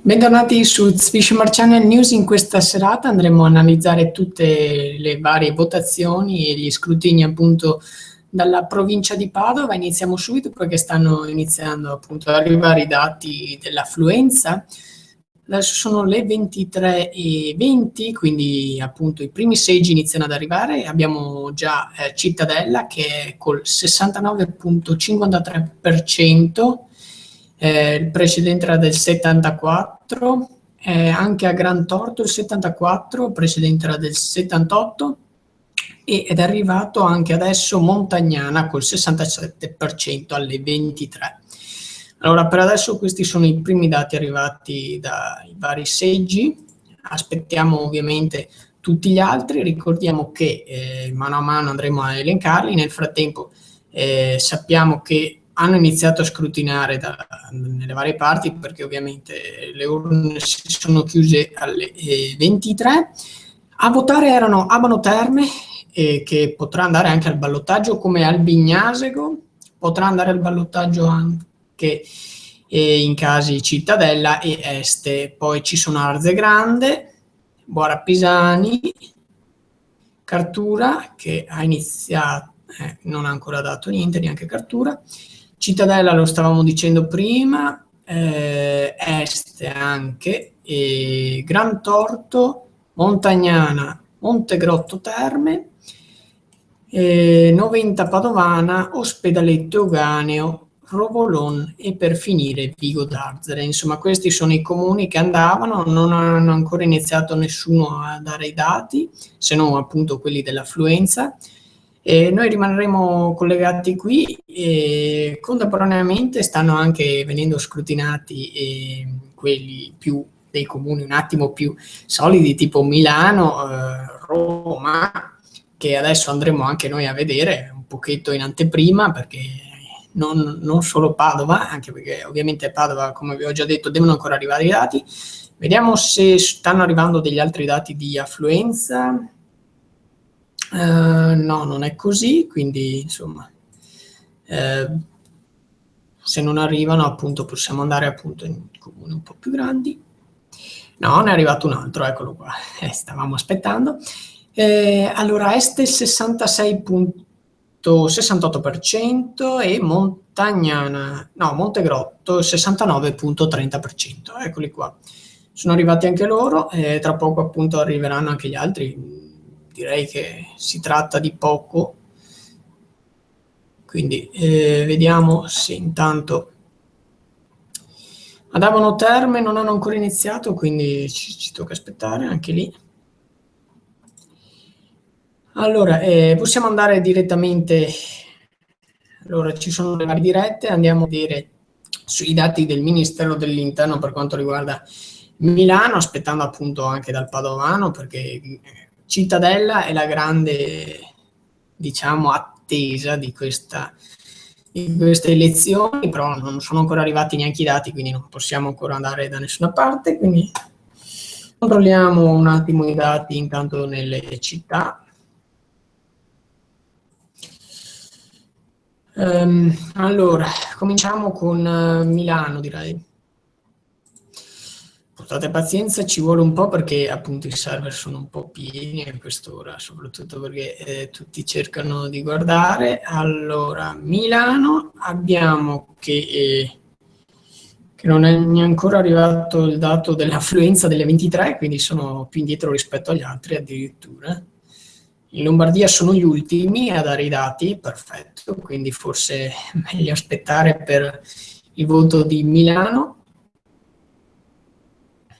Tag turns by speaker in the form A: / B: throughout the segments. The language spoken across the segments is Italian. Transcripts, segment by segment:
A: Bentornati su Fisherman Channel News. In questa serata andremo a analizzare tutte le varie votazioni e gli scrutini appunto dalla provincia di Padova. Iniziamo subito perché stanno iniziando appunto ad arrivare i dati dell'affluenza. Adesso sono le 23:20, quindi appunto i primi seggi iniziano ad arrivare. Abbiamo già Cittadella che è col 69,53%. Il precedente era del 74, anche a Gran Torto il 74, il precedente era del 78 ed è arrivato anche adesso Montagnana col 67% alle 23. Allora, per adesso questi sono i primi dati arrivati dai vari seggi. Aspettiamo ovviamente tutti gli altri. Ricordiamo che mano a mano andremo a elencarli. Nel frattempo sappiamo che hanno iniziato a scrutinare nelle varie parti, perché ovviamente le urne si sono chiuse alle 23. A votare erano Abano Terme, che potrà andare anche al ballottaggio, come Albignasego, potrà andare al ballottaggio anche in casi Cittadella e Este. Poi ci sono Arze Grande, Boara Pisani, Cartura, che ha iniziato, non ha ancora dato niente, neanche Cartura. Cittadella lo stavamo dicendo prima, Este anche, Gran Torto, Montagnana, Montegrotto Terme, Noventa Padovana, Ospedaletto Euganeo, Rovolon e per finire Vigo d'Arzere. Insomma, questi sono i comuni che andavano, non hanno ancora iniziato nessuno a dare i dati, se non appunto quelli dell'affluenza. Noi rimarremo collegati qui e contemporaneamente stanno anche venendo scrutinati quelli più dei comuni un attimo più solidi, tipo Milano, Roma, che adesso andremo anche noi a vedere un pochetto in anteprima, perché non solo Padova, anche perché ovviamente Padova, come vi ho già detto, devono ancora arrivare i dati. Vediamo se stanno arrivando degli altri dati di affluenza. No, non è così, quindi insomma se non arrivano appunto possiamo andare appunto in comuni un po' più grandi. No, ne è arrivato un altro, eccolo qua, stavamo aspettando. Allora Este 66,68% e Montegrotto 69,30%, eccoli qua. Sono arrivati anche loro, tra poco appunto arriveranno anche gli altri. Direi che si tratta di poco, quindi vediamo se intanto ad Abano Terme non hanno ancora iniziato, quindi ci tocca aspettare anche lì. Allora possiamo andare direttamente, allora ci sono le varie dirette, andiamo a vedere sui dati del Ministero dell'Interno per quanto riguarda Milano, aspettando appunto anche dal padovano, perché Cittadella è la grande, diciamo, attesa di queste elezioni, però non sono ancora arrivati neanche i dati, quindi non possiamo ancora andare da nessuna parte, quindi controlliamo un attimo i dati intanto nelle città. Allora, cominciamo con Milano, direi. Portate pazienza, ci vuole un po' perché appunto i server sono un po' pieni a quest'ora, soprattutto perché tutti cercano di guardare. Allora, Milano abbiamo che non è neanche ancora arrivato il dato dell'affluenza delle 23, quindi sono più indietro rispetto agli altri addirittura. In Lombardia sono gli ultimi a dare i dati, perfetto, quindi forse è meglio aspettare per il voto di Milano.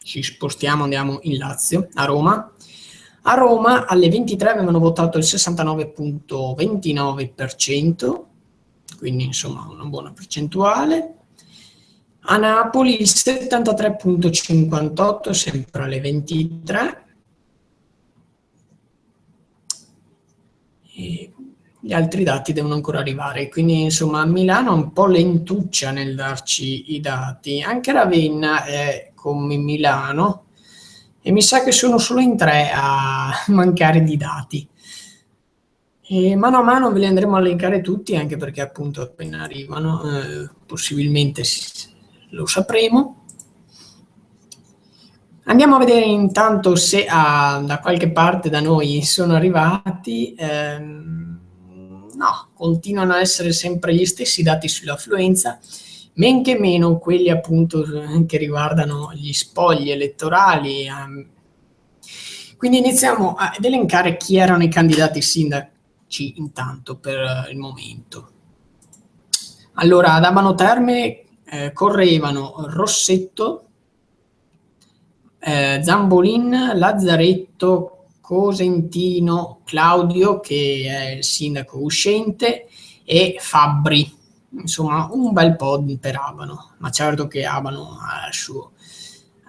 A: Ci spostiamo, andiamo in Lazio, a Roma. A Roma alle 23 avevano votato il 69,29%, quindi insomma una buona percentuale. A Napoli il 73,58%, sempre alle 23. E gli altri dati devono ancora arrivare, quindi insomma Milano è un po' lentuccia nel darci i dati. Anche Ravenna è come Milano e mi sa che sono solo in 3 a mancare di dati. E mano a mano ve li andremo a elencare tutti, anche perché appunto appena arrivano possibilmente lo sapremo. Andiamo a vedere intanto se da qualche parte da noi sono arrivati. No, continuano a essere sempre gli stessi dati sull'affluenza, men che meno quelli appunto che riguardano gli spogli elettorali. Quindi iniziamo ad elencare chi erano i candidati sindaci intanto per il momento. Allora, ad Abano Terme correvano Rossetto, Zambolin, Lazzaretto, Cosentino, Claudio, che è il sindaco uscente, e Fabbri. Insomma, un bel po' per Abano, ma certo che Abano ha il suo.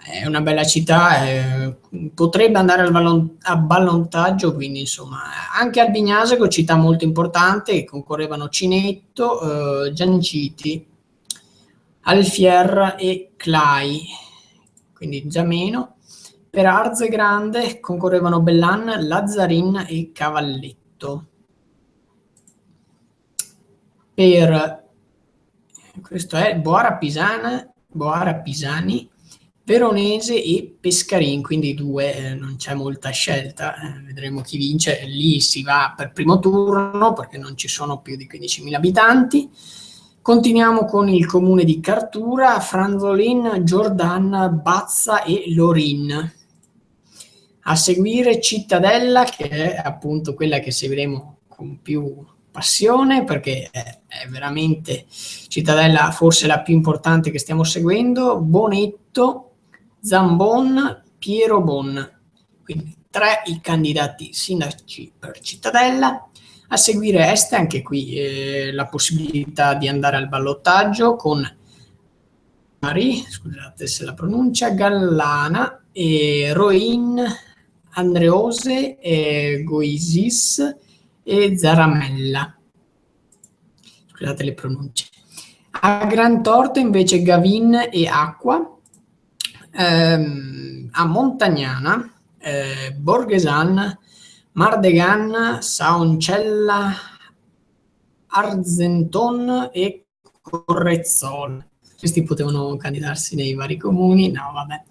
A: È una bella città, potrebbe andare a ballottaggio, quindi insomma anche Albignasego, città molto importante, concorrevano Cinetto, Gianciti, Alfier e Clai, quindi già meno. Per Arze Grande concorrevano Bellan, Lazzarin e Cavalletto. Questo è Boara Pisani, Veronese e Pescarin, quindi due, non c'è molta scelta, vedremo chi vince. Lì si va per primo turno perché non ci sono più di 15.000 abitanti. Continuiamo con il comune di Cartura, Franzolin, Giordan, Bazza e Lorin. A seguire Cittadella, che è appunto quella che seguiremo con più passione, perché è veramente Cittadella forse la più importante che stiamo seguendo. Bonetto, Zambon, Piero Bon. Quindi 3 i candidati sindaci per Cittadella. A seguire Este, anche qui la possibilità di andare al ballottaggio con scusate se la pronuncia, Gallana, Roin, Andreose, Goisis e Zaramella. Scusate le pronunce. A Gran Torto invece Gavin e Acqua. A Montagnana, Borghesan, Mardegan, Saoncella, Argenton e Correzzol. Questi potevano candidarsi nei vari comuni, no vabbè,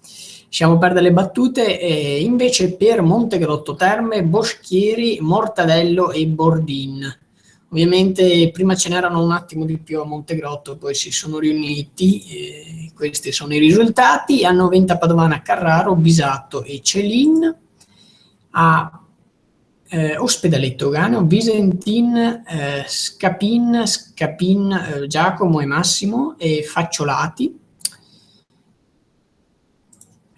A: lasciamo perdere le battute. Invece per Montegrotto Terme, Boschieri, Mortadello e Bordin. Ovviamente prima ce n'erano un attimo di più a Montegrotto, poi si sono riuniti, questi sono i risultati. A Noventa Padovana, Carraro, Bisatto e Celin. A Ospedaletto Gano, Visentin, Scapin, Giacomo e Massimo e Facciolati.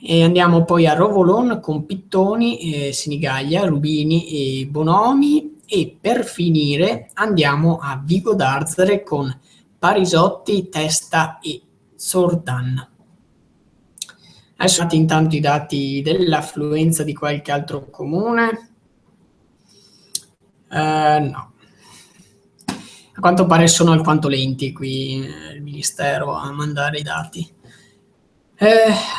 A: E andiamo poi a Rovolon con Pittoni, Sinigaglia, Rubini e Bonomi. E per finire andiamo a Vigo d'Arzere con Parisotti, Testa e Sordan. Adesso intanto i dati dell'affluenza di qualche altro comune. No. A quanto pare sono alquanto lenti qui il Ministero a mandare i dati.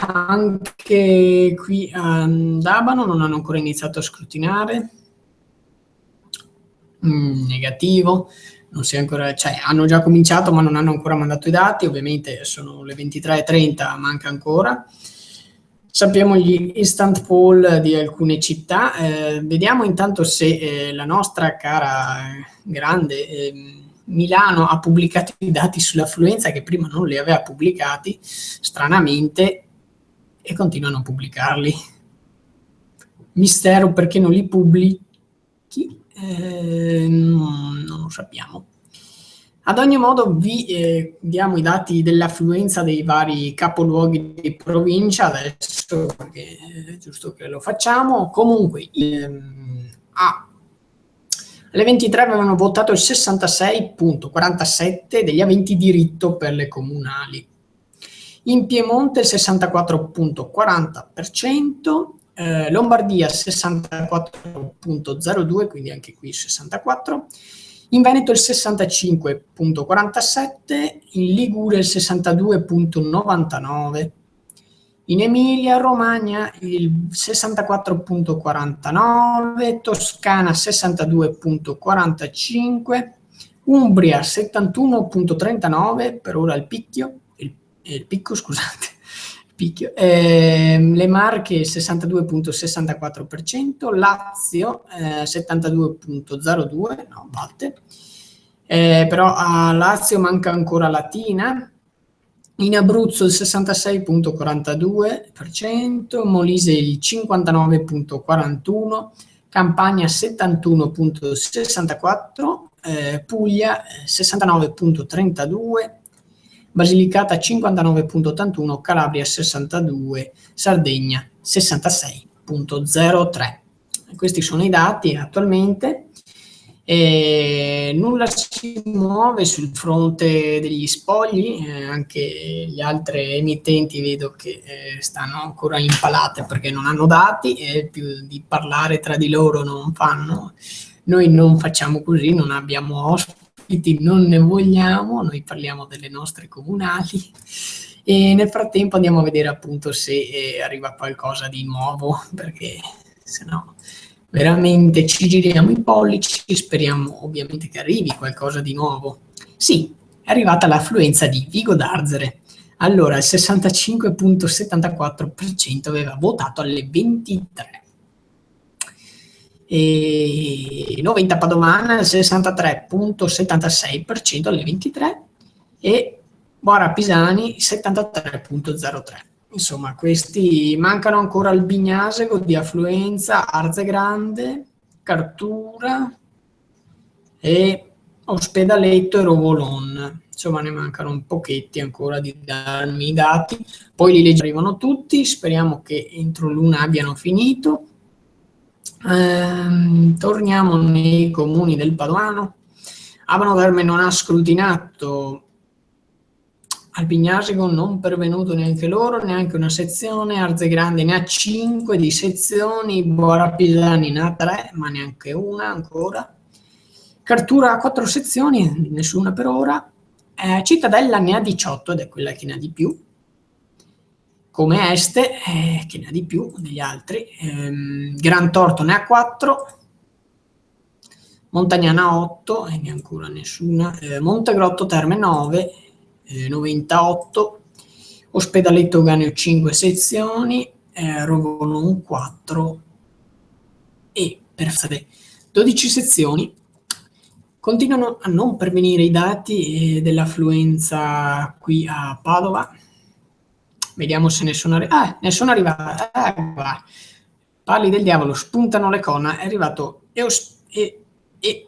A: Anche qui ad Abano non hanno ancora iniziato a scrutinare. Negativo, non si è ancora, cioè hanno già cominciato ma non hanno ancora mandato i dati, ovviamente sono le 23:30, manca ancora. Sappiamo gli instant poll di alcune città, vediamo intanto se la nostra cara grande Milano ha pubblicato i dati sull'affluenza, che prima non li aveva pubblicati, stranamente, e continuano a pubblicarli. Mistero perché non li pubblichi. Non lo sappiamo. Ad ogni modo vi diamo i dati dell'affluenza dei vari capoluoghi di provincia adesso, perché è giusto che lo facciamo. Comunque alle 23 avevano votato il 66,47 degli aventi diritto per le comunali. In Piemonte il 64,40%, Lombardia 64,02, quindi anche qui 64, in Veneto il 65,47, in Liguria il 62,99, in Emilia Romagna il 64,49, Toscana 62,45, Umbria 71,39, per ora il picco, scusate, Picchio. Le Marche 62,64%, Lazio 72,02%, no, batte. Però a Lazio manca ancora Latina. In Abruzzo il 66,42%, Molise il 59,41%, Campania 71,64%, Puglia 69,32%, Basilicata 59,81%, Calabria 62%, Sardegna 66,03%. Questi sono i dati attualmente. Nulla si muove sul fronte degli spogli, anche le altre emittenti vedo che stanno ancora impalate perché non hanno dati e più di parlare tra di loro non fanno. Noi non facciamo così, non abbiamo ospiti, non ne vogliamo, noi parliamo delle nostre comunali e nel frattempo andiamo a vedere appunto se arriva qualcosa di nuovo, perché se no veramente ci giriamo i pollici, speriamo ovviamente che arrivi qualcosa di nuovo. Sì, è arrivata l'affluenza di Vigo d'Arzere. Allora, il 65,74% aveva votato alle 23. E 90 Padovana, il 63,76% alle 23 e Bora Pisani 73,03. Insomma, questi mancano ancora Albignasego di affluenza, Arze Grande, Cartura e Ospedaletto e Rovolon. Insomma, ne mancano un pochetti ancora di darmi i dati. Poi li arrivano tutti, speriamo che entro l'una abbiano finito. Torniamo nei comuni del Padovano. Abano Terme non ha scrutinato Albignasego, non pervenuto neanche loro, neanche una sezione. Arze Grande ne ha 5 di sezioni, Bora Pisani ne ha 3, ma neanche una ancora. Cartura ha 4 sezioni, nessuna per ora. Cittadella ne ha 18 ed è quella che ne ha di più. Come Este, che ne ha di più degli altri. Gran Torto ne ha 4. Montagnana 8 e neanche ancora nessuna. Montegrotto Terme 9. 98, Ospedaletto Uganeo 5 sezioni, Rovolon 4 e per 12 sezioni. Continuano a non pervenire i dati dell'affluenza qui a Padova. Vediamo se ne sono arrivati. Ne sono arrivati. Pali del diavolo, spuntano le corna. È arrivato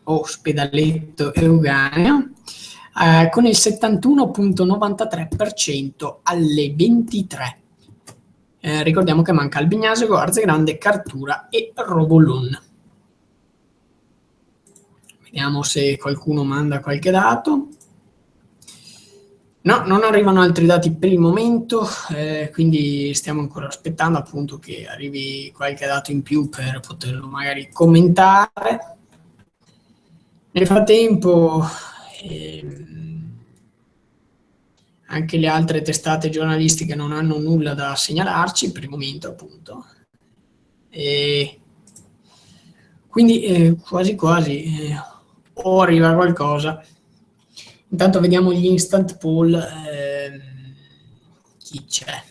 A: Ospedaletto Euganeo. Con il 71,93% alle 23. Ricordiamo che manca Albignasego, Arze Grande, Cartura e Rovolon. Vediamo se qualcuno manda qualche dato. No, non arrivano altri dati per il momento, quindi stiamo ancora aspettando appunto che arrivi qualche dato in più per poterlo magari commentare. Nel frattempo anche le altre testate giornalistiche non hanno nulla da segnalarci per il momento appunto. Quindi quasi quasi o arriva qualcosa. Intanto vediamo gli instant poll. Chi c'è?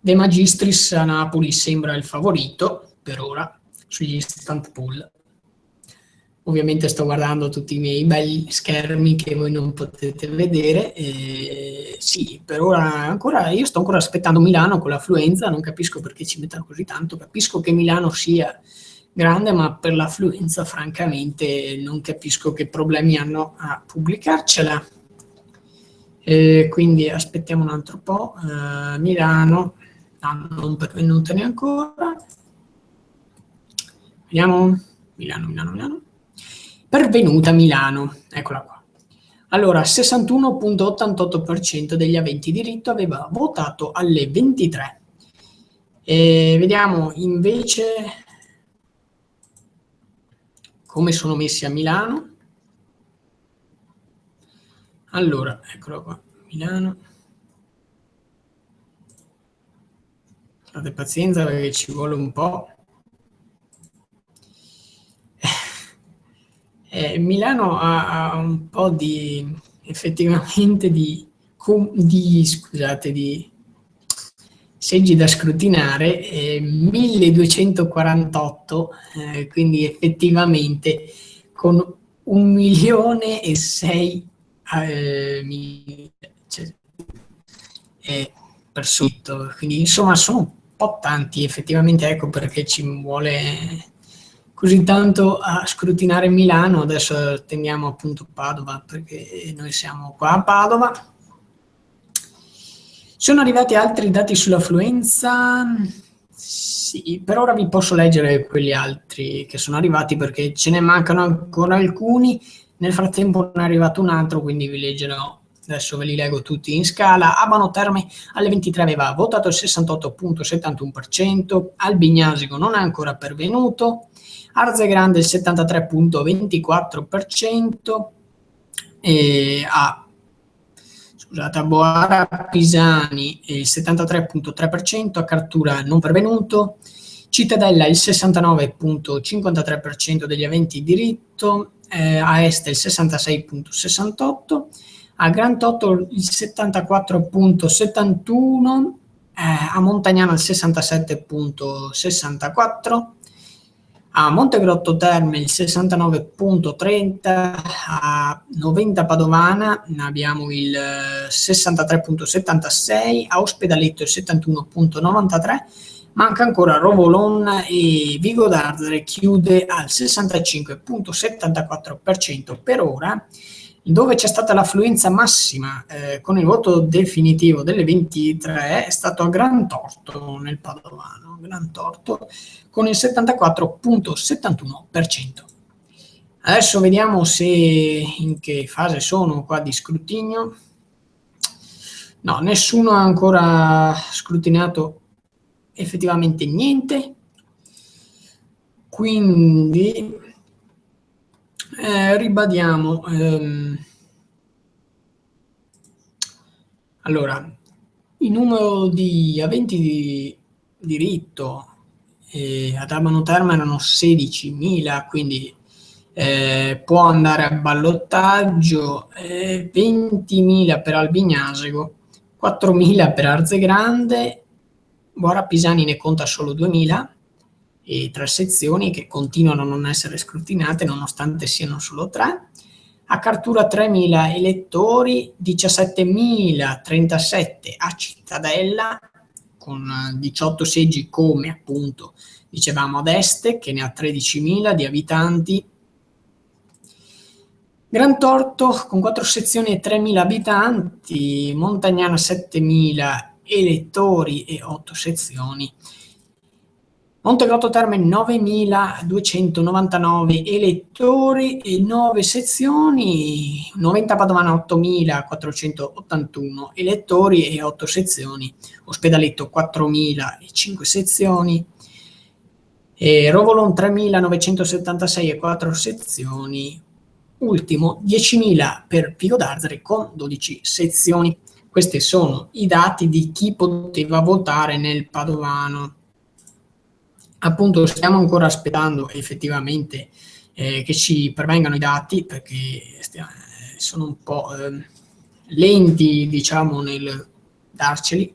A: De Magistris a Napoli sembra il favorito per ora sugli instant poll. Ovviamente sto guardando tutti i miei belli schermi che voi non potete vedere. Sì, per ora ancora io sto ancora aspettando Milano con l'affluenza, non capisco perché ci mettano così tanto. Capisco che Milano sia grande, ma per l'affluenza francamente non capisco che problemi hanno a pubblicarcela. Quindi aspettiamo un altro po'. Milano, no, non pervenutene ancora. Vediamo. Milano. Pervenuta Milano, eccola qua. Allora, 61,88% degli aventi diritto aveva votato alle 23. Vediamo invece come sono messi a Milano. Allora, eccolo qua, Milano. Fate pazienza perché ci vuole un po'. Milano ha un po' di effettivamente di seggi da scrutinare, 1248, quindi effettivamente con 1.006.000 cioè, persone, quindi insomma sono un po' tanti effettivamente, ecco perché ci vuole così tanto a scrutinare Milano. Adesso teniamo appunto Padova perché noi siamo qua a Padova. Sono arrivati altri dati sull'affluenza? Sì, per ora vi posso leggere quelli altri che sono arrivati perché ce ne mancano ancora alcuni. Nel frattempo ne è arrivato un altro, quindi vi leggerò. Adesso ve li leggo tutti in scala. Abano Terme alle 23 aveva votato il 68,71%, Albignasico non è ancora pervenuto, Arze Grande il 73,24%, a Boara Pisani il 73,3%, a Cartura non pervenuto, Cittadella il 69,53% degli aventi diritto, a Este il 66,68%, a Gran Totto il 74,71%, a Montagnana il 67,64%, a Montegrotto Terme il 69,30%, a Noventa Padovana abbiamo il 63,76%, a Ospedaletto il 71,93%, manca ancora Rovolon e Vigo d'Arzere chiude al 65,74% per ora. Dove c'è stata l'affluenza massima con il voto definitivo delle 23 è stato a Gran Torto nel Padovano, Gran Torto con il 74,71%. Adesso vediamo se in che fase sono qua di scrutinio. No, nessuno ha ancora scrutinato effettivamente niente, quindi ribadiamo. Allora, il numero di aventi di diritto ad Abano Terme erano 16.000, quindi può andare a ballottaggio, 20.000 per Albignasego, 4.000 per Arze Grande, Boara Pisani ne conta solo 2.000 e 3 sezioni che continuano a non essere scrutinate nonostante siano solo 3. A Cartura 3.000 elettori, 17.037 a Cittadella con 18 seggi come appunto dicevamo ad Este che ne ha 13.000 di abitanti. Gran Torto con 4 sezioni e 3.000 abitanti, Montagnana 7.000 elettori e 8 sezioni. Montegrotto Terme 9.299 elettori e 9 sezioni, Noventa Padovana 8.481 elettori e 8 sezioni, Ospedaletto 4.005 sezioni, e Rovolon 3.976 e 4 sezioni, ultimo 10.000 per Vigo d'Arzere con 12 sezioni. Questi sono i dati di chi poteva votare nel Padovano. Appunto stiamo ancora aspettando effettivamente che ci pervengano i dati perché sono un po' lenti diciamo nel darceli,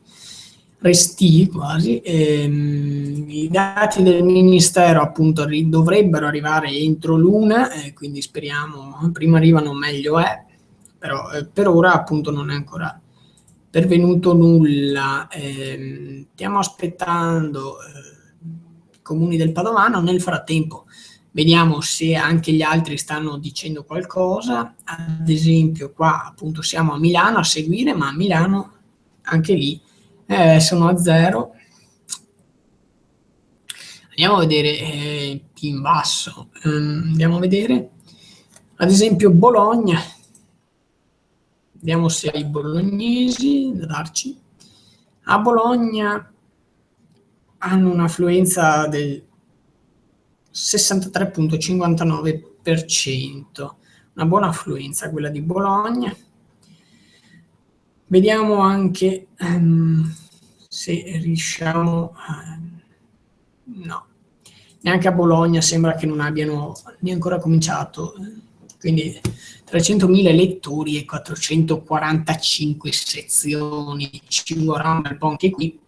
A: resti quasi. I dati del Ministero appunto dovrebbero arrivare entro l'una, quindi speriamo prima arrivano meglio è, però per ora appunto non è ancora pervenuto nulla. Stiamo aspettando comuni del Padovano. Nel frattempo vediamo se anche gli altri stanno dicendo qualcosa. Ad esempio qua appunto siamo a Milano a seguire, ma a Milano anche lì sono a 0. Andiamo a vedere in basso, andiamo a vedere ad esempio Bologna, vediamo se hai bolognesi da darci. A Bologna hanno un'affluenza del 63,59%, una buona affluenza quella di Bologna. Vediamo anche se riusciamo, no, neanche a Bologna sembra che non abbiano né ancora cominciato, quindi 300.000 elettori e 445 sezioni, ci vorrà un bel po' anche qui.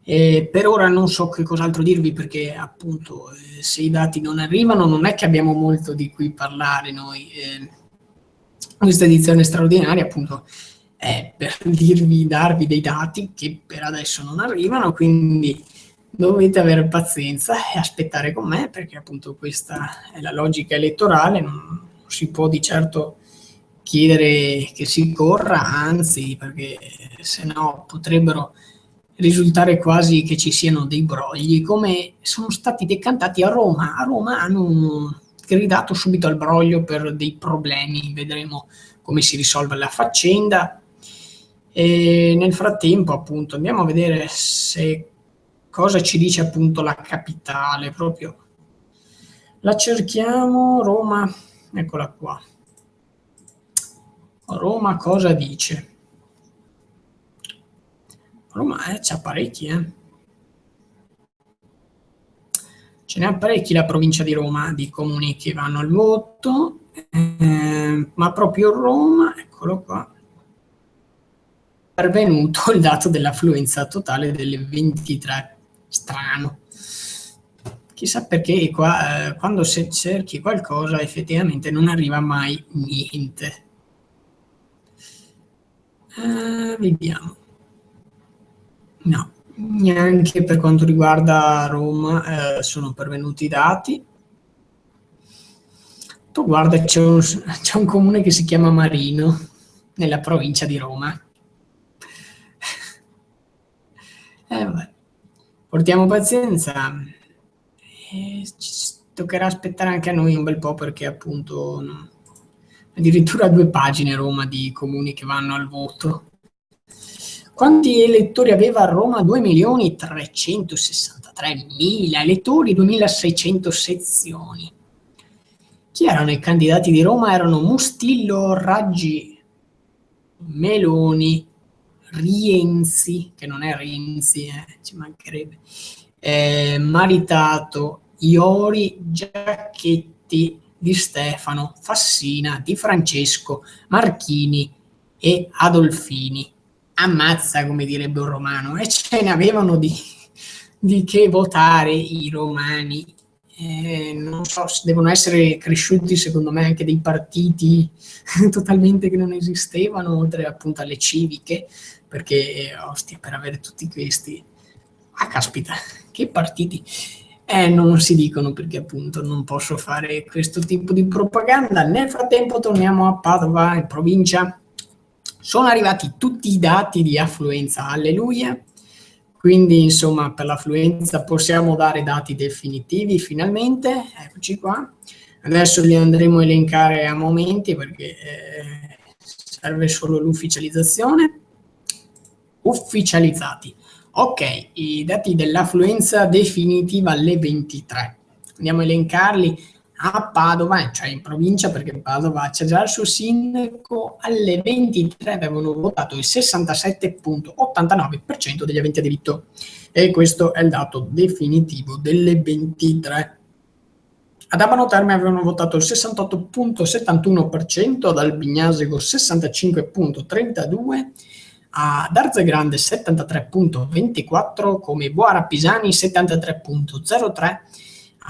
A: Per ora non so che cos'altro dirvi perché appunto se i dati non arrivano non è che abbiamo molto di cui parlare noi. Questa edizione straordinaria appunto è per darvi dei dati che per adesso non arrivano, quindi dovete avere pazienza e aspettare con me perché appunto questa è la logica elettorale, non si può di certo chiedere che si corra, anzi perché se no potrebbero risultare quasi che ci siano dei brogli, come sono stati decantati a Roma. A Roma hanno gridato subito al broglio per dei problemi, vedremo come si risolve la faccenda. E nel frattempo, appunto, andiamo a vedere se cosa ci dice appunto la capitale, proprio. La cerchiamo, Roma, eccola qua. Roma cosa dice? Roma c'ha parecchi, Ce n'è parecchi la provincia di Roma, di comuni che vanno al voto, ma proprio Roma, eccolo qua, è pervenuto il dato dell'affluenza totale delle 23. Strano. Chissà perché qua, quando cerchi qualcosa effettivamente non arriva mai niente. Vediamo. No, neanche per quanto riguarda Roma sono pervenuti i dati. Tu guarda, c'è un comune che si chiama Marino, nella provincia di Roma. Vabbè. Portiamo pazienza. Ci toccherà aspettare anche a noi un bel po' perché appunto addirittura 2 pagine Roma di comuni che vanno al voto. Quanti elettori aveva a Roma? 2.363.000 elettori, 2.600 sezioni. Chi erano i candidati di Roma? Erano Mustillo, Raggi, Meloni, Rienzi, che non è Renzi, ci mancherebbe, Maritato, Iori, Giacchetti, Di Stefano, Fassina, Di Francesco, Marchini e Adolfini. Ammazza, come direbbe un romano, e ce ne avevano di che votare i romani. Non so, devono essere cresciuti secondo me anche dei partiti totalmente che non esistevano, oltre appunto alle civiche, perché ostia, per avere tutti questi, caspita, che partiti, non si dicono perché appunto non posso fare questo tipo di propaganda. Nel frattempo torniamo a Padova, in provincia. Sono arrivati tutti i dati di affluenza, alleluia. Quindi insomma per l'affluenza possiamo dare dati definitivi finalmente, eccoci qua. Adesso li andremo a elencare a momenti perché serve solo l'ufficializzazione. Ufficializzati. Ok, i dati dell'affluenza definitiva alle 23. Andiamo a elencarli. A Padova, cioè in provincia, perché Padova c'è già il suo sindaco, alle 23 avevano votato il 67,89% degli aventi a diritto. E questo è il dato definitivo delle 23. Ad Abano Terme avevano votato il 68,71%, ad Albignasego 65,32%, ad Arzegrande 73,24%, come Boara Pisani 73,03%,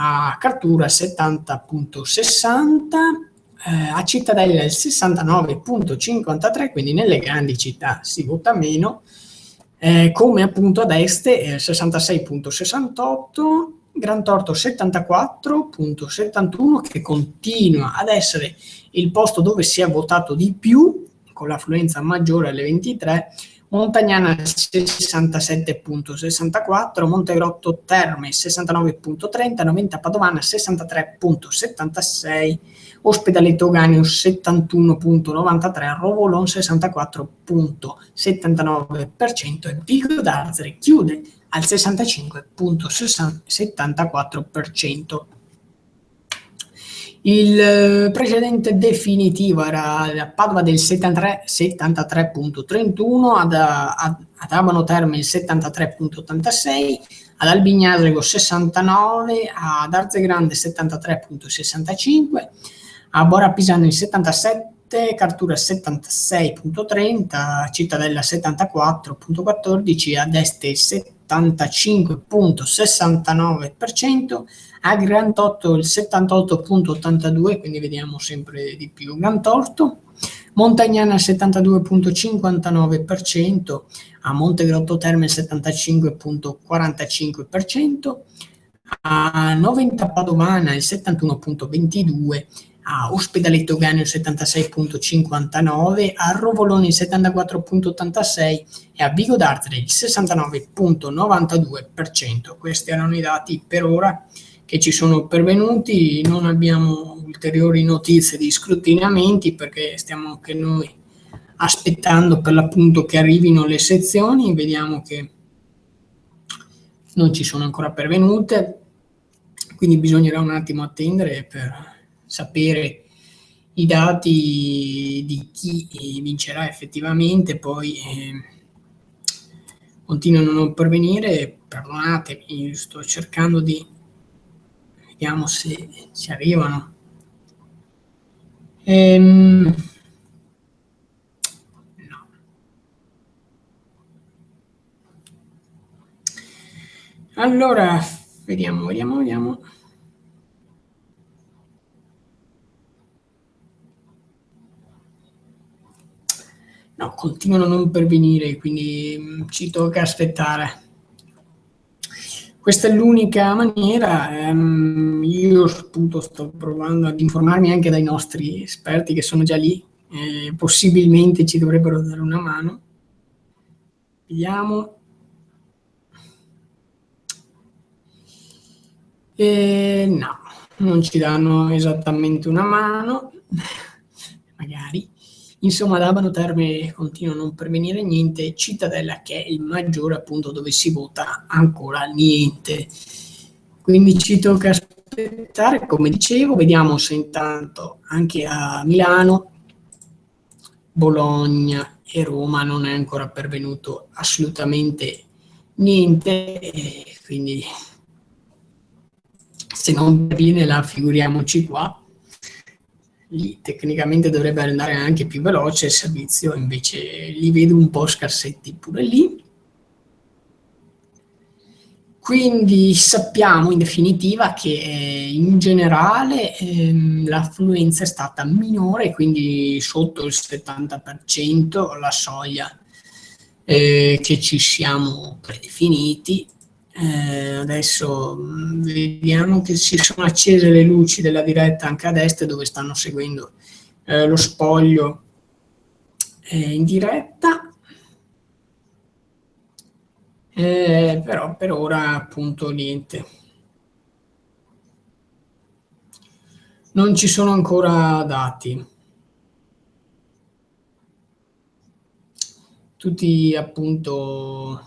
A: a Cartura 70,60%, a Cittadella il 69,53%, quindi nelle grandi città si vota meno, come appunto ad Este 66,68%, Gran Torto 74,71%, che continua ad essere il posto dove si è votato di più, con l'affluenza maggiore alle 23, Montagnana 67,64, Montegrotto Terme 69,30, Noventa Padovana 63,76, Ospedaletto Ganeo 71,93, Rovolon 64,79% e Vico d'Arzere chiude al 65,74%. Il precedente definitivo era a Padova del 73,31, ad Abano Terme il 73,86, ad Albignasego 69, ad Arzegrande 73,65, a Bora Pisano il 77, Cartura 76,30, Cittadella 74,14, ad Este 85,69%, a Grantorto il 78,82%, quindi vediamo sempre di più Grantorto. Montagnana il 72,59%, a Montegrotto Terme il 75,45%, a Noventa Padovana il 71,22%, a Ospedaletto Ganeo il 76,59%, a Rovolone il 74,86% e a Vigo d'Artere il 69,92%. Questi erano i dati per ora che ci sono pervenuti. Non abbiamo ulteriori notizie di scrutinamenti perché stiamo anche noi aspettando per l'appunto che arrivino le sezioni. Vediamo che non ci sono ancora pervenute, quindi bisognerà un attimo attendere per sapere i dati di chi vincerà effettivamente. Poi continuano a non pervenire, perdonatemi, sto cercando di, vediamo se ci arrivano. No. Allora, vediamo. No, continuano a non pervenire, quindi ci tocca aspettare. Questa è l'unica maniera. Io appunto sto provando ad informarmi anche dai nostri esperti che sono già lì, possibilmente ci dovrebbero dare una mano. Vediamo. No, non ci danno esattamente una mano, magari. Insomma, ad Abano Terme continua a non pervenire niente, Cittadella, che è il maggiore appunto dove si vota, ancora niente. Quindi ci tocca aspettare, come dicevo. Vediamo se intanto anche a Milano, Bologna e Roma non è ancora pervenuto assolutamente niente, quindi se non viene là, figuriamoci qua. Lì tecnicamente dovrebbe andare anche più veloce il servizio, invece li vedo un po' scarsetti pure lì. Quindi sappiamo in definitiva che in generale l'affluenza è stata minore, quindi sotto il 70% la soglia che ci siamo predefiniti. Adesso vediamo che si sono accese le luci della diretta anche ad est, dove stanno seguendo lo spoglio in diretta. Però per ora appunto niente. Non ci sono ancora dati. Tutti appunto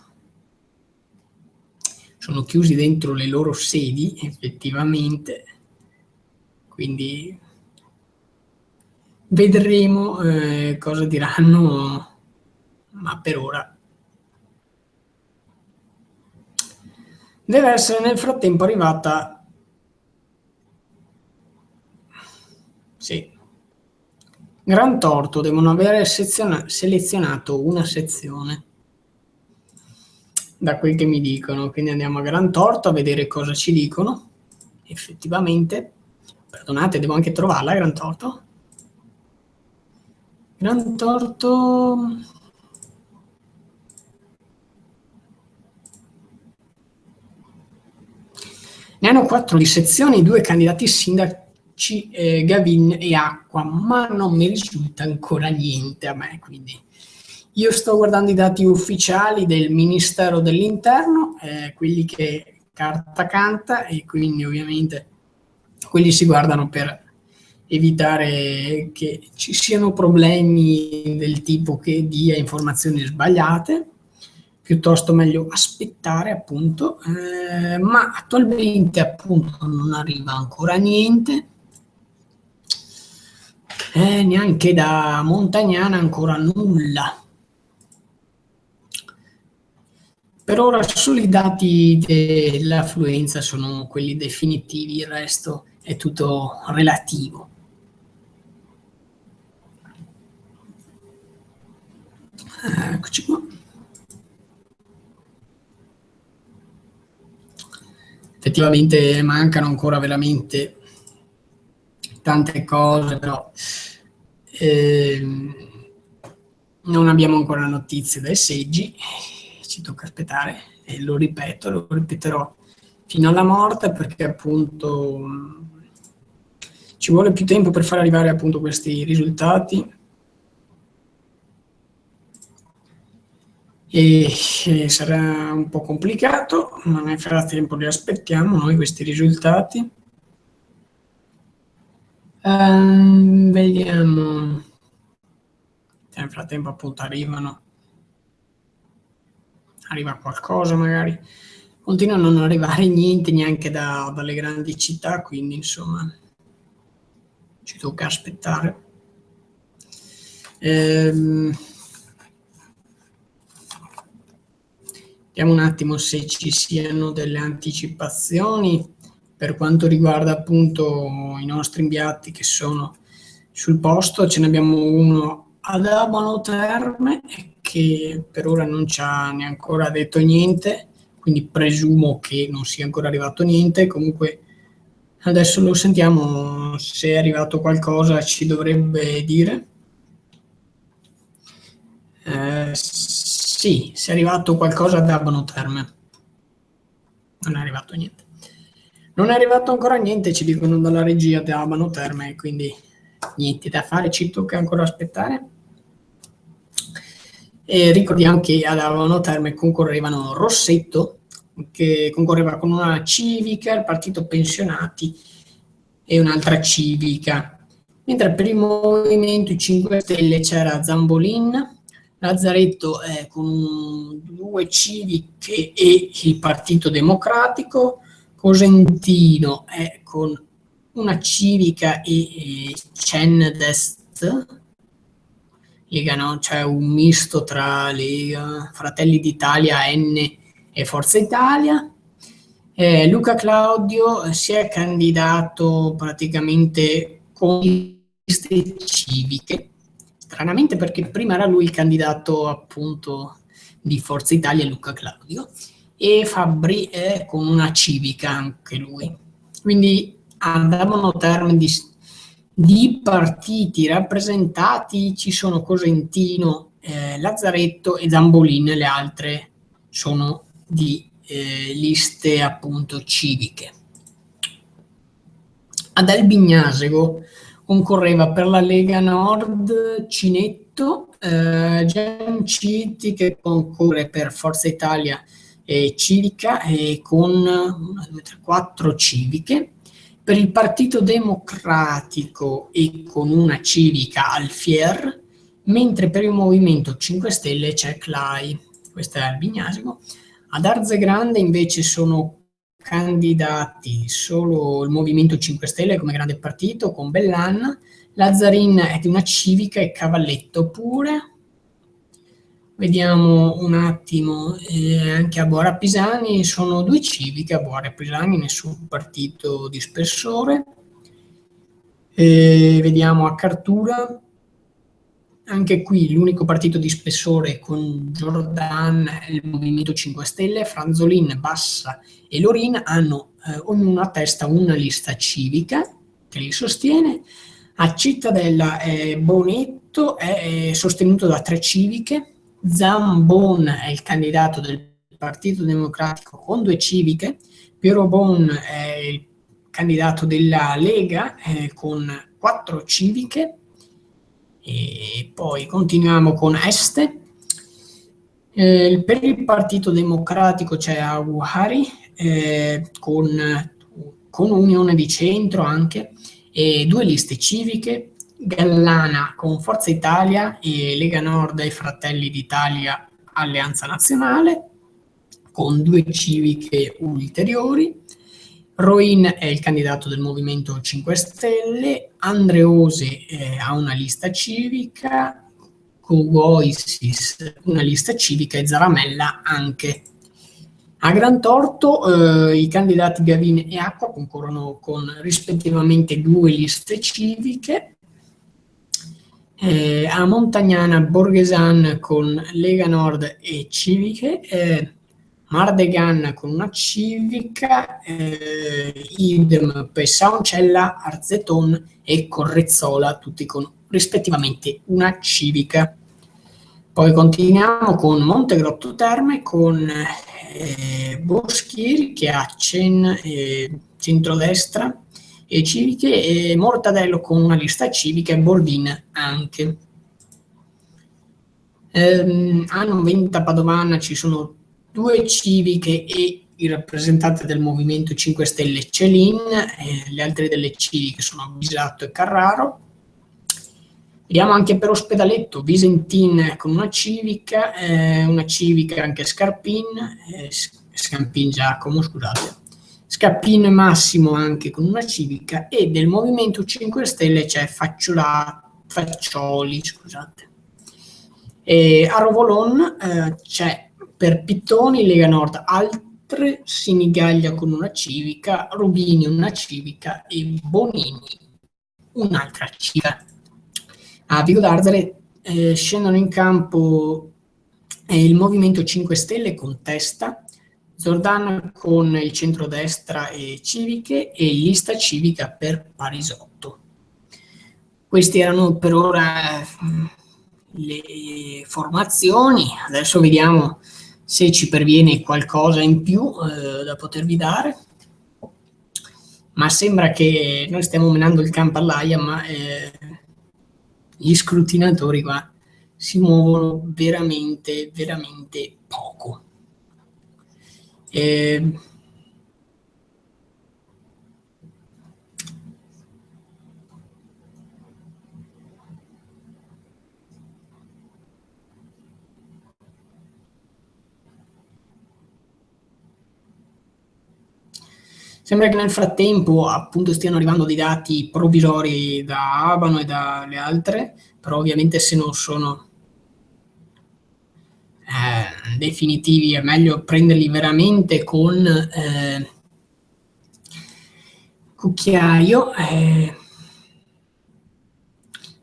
A: sono chiusi dentro le loro sedi effettivamente, quindi vedremo cosa diranno, ma per ora deve essere nel frattempo arrivata, sì, Grantorto, devono avere selezionato una sezione, da quel che mi dicono, quindi andiamo a Grantorto a vedere cosa ci dicono. Effettivamente, perdonate, devo anche trovarla Grantorto. Ne hanno 4 di sezioni, 2 candidati sindaci, Gavin e Acqua, ma non mi risulta ancora niente a me, quindi io sto guardando i dati ufficiali del Ministero dell'Interno, quelli che carta canta, e quindi ovviamente quelli si guardano per evitare che ci siano problemi del tipo che dia informazioni sbagliate. Piuttosto meglio aspettare appunto, ma attualmente appunto non arriva ancora niente, neanche da Montagnana ancora nulla. Per ora solo i dati dell'affluenza sono quelli definitivi, il resto è tutto relativo. Eccoci qua. effettivamente mancano ancora veramente tante cose, però non abbiamo ancora notizie dai seggi, ci tocca aspettare e lo ripeto, lo ripeterò fino alla morte perché appunto ci vuole più tempo per far arrivare appunto questi risultati e sarà un po' complicato, ma nel frattempo li aspettiamo noi questi risultati. Vediamo. Nel frattempo appunto arriva qualcosa magari. Continua a non arrivare niente neanche dalle grandi città, quindi insomma ci tocca aspettare. Vediamo un attimo se ci siano delle anticipazioni per quanto riguarda appunto i nostri inviati che sono sul posto. Ce ne abbiamo uno ad Abano Terme che per ora non ci ha neanche ancora detto niente, quindi presumo che non sia ancora arrivato niente. Comunque adesso lo sentiamo, se è arrivato qualcosa ci dovrebbe dire. Sì, se è arrivato qualcosa da Abano Terme. Non è arrivato niente. Non è arrivato ancora niente, ci dicono dalla regia di Abano Terme, quindi niente da fare, ci tocca ancora aspettare. E ricordiamo che ad Abano Terme concorrevano Rossetto, che concorreva con una civica, il partito pensionati e un'altra civica. Mentre per il Movimento 5 Stelle c'era Zambolin, Lazzaretto con 2 civiche e il Partito Democratico, Cosentino con una civica e Cen-Dest, Lega no, cioè un misto tra Lega, Fratelli d'Italia, N e Forza Italia. Luca Claudio si è candidato praticamente con liste civiche, stranamente perché prima era lui il candidato appunto di Forza Italia, Luca Claudio, e Fabbri è con una civica anche lui. Quindi andavano termini di partiti rappresentati, ci sono Cosentino, Lazzaretto e Zambolin, le altre sono di liste appunto civiche. Ad Albignasego concorreva per la Lega Nord Cinetto, Gianciti che concorre per Forza Italia e Civica con 1, 2, 3, 4 civiche. Per il Partito Democratico e con una civica Alfier, mentre per il Movimento 5 Stelle c'è Clai, questo è Albignasego. Ad Arzegrande invece sono candidati solo il Movimento 5 Stelle come grande partito con Bellanna, Lazzarin è di una civica e Cavalletto pure. Vediamo un attimo, anche a Boara Pisani sono 2 civiche, a Boara Pisani nessun partito di spessore. Vediamo a Cartura, anche qui l'unico partito di spessore con Giordan è il Movimento 5 Stelle, Franzolin, Bassa e Lorin hanno ognuno a testa una lista civica che li sostiene. A Cittadella Bonetto è sostenuto da 3 civiche, Zambon è il candidato del Partito Democratico con 2 civiche, Piero Bon è il candidato della Lega con 4 civiche. E poi continuiamo con Este. Per il Partito Democratico c'è Aguari con Unione di Centro anche e 2 liste civiche, Gallana con Forza Italia e Lega Nord e Fratelli d'Italia Alleanza Nazionale con 2 civiche ulteriori. Roin è il candidato del Movimento 5 Stelle, Andreose ha una lista civica, Cogoisis una lista civica e Zaramella anche. A Gran Torto i candidati Gavin e Acqua concorrono con rispettivamente 2 liste civiche. A Montagnana Borghesan con Lega Nord e civiche. Mardegan con una civica, idem per Saoncella, Arzeton e Correzzola, tutti con rispettivamente una civica. Poi continuiamo con Montegrotto Terme con Boschieri che ha centrodestra e civiche, e Mortadello con una lista civica e Boldin anche. A Noventa Padovana ci sono 2 civiche e il rappresentante del Movimento 5 Stelle Celin, le altre delle civiche sono Bisato e Carraro. Vediamo anche per Ospedaletto, Visentin con una civica anche Scarpin, Scampin Giacomo, scusate. Scappin Massimo anche con una civica, e del Movimento 5 Stelle c'è Faccioli, scusate. E a Rovolon c'è per Pittoni, Lega Nord, altre, Sinigaglia con una civica, Rubini una civica e Bonini un'altra civica. A Vigo d'Arzere scendono in campo il Movimento 5 Stelle con Testa, Zordan con il centrodestra e civiche, e lista civica per Parisotto. Questi erano per ora le formazioni. Adesso vediamo se ci perviene qualcosa in più da potervi dare, ma sembra che noi stiamo menando il campo all'aia, ma gli scrutinatori qua si muovono veramente, veramente poco. Sembra che nel frattempo appunto stiano arrivando dei dati provvisori da Abano e dalle altre, però ovviamente se non sono definitivi è meglio prenderli veramente con cucchiaio.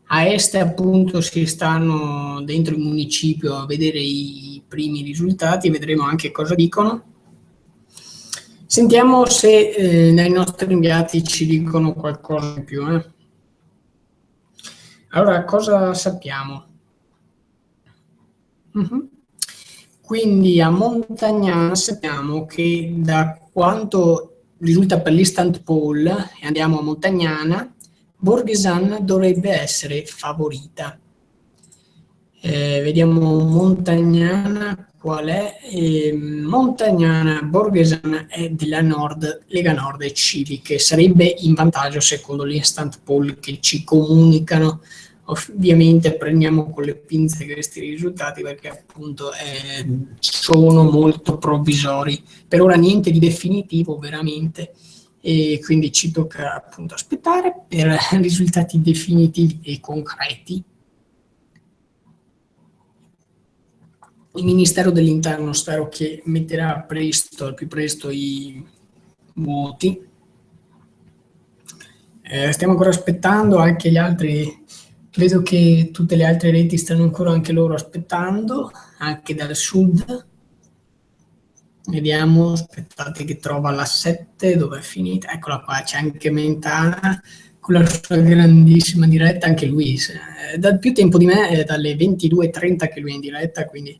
A: A est appunto si stanno dentro il municipio a vedere i primi risultati, vedremo anche cosa dicono. Sentiamo se dai nostri inviati ci dicono qualcosa in più. Allora, cosa sappiamo? Quindi a Montagnana sappiamo che, da quanto risulta per l'instant poll, e andiamo a Montagnana, Borghesan dovrebbe essere favorita. Vediamo Montagnana qual è. Montagnana Borghesan è della Lega Nord e civiche, sarebbe in vantaggio secondo l'instant poll che ci comunicano. Ovviamente prendiamo con le pinze questi risultati perché appunto sono molto provvisori, per ora niente di definitivo veramente, e quindi ci tocca appunto aspettare per risultati definitivi e concreti. Il Ministero dell'Interno spero che metterà al più presto i voti. Stiamo ancora aspettando, anche gli altri, vedo che tutte le altre reti stanno ancora anche loro aspettando, anche dal sud. Vediamo, aspettate che trova la 7, dove è finita, eccola qua, c'è anche Mentana con la sua grandissima diretta, anche lui, da più tempo di me, è dalle 22:30 che lui è in diretta, quindi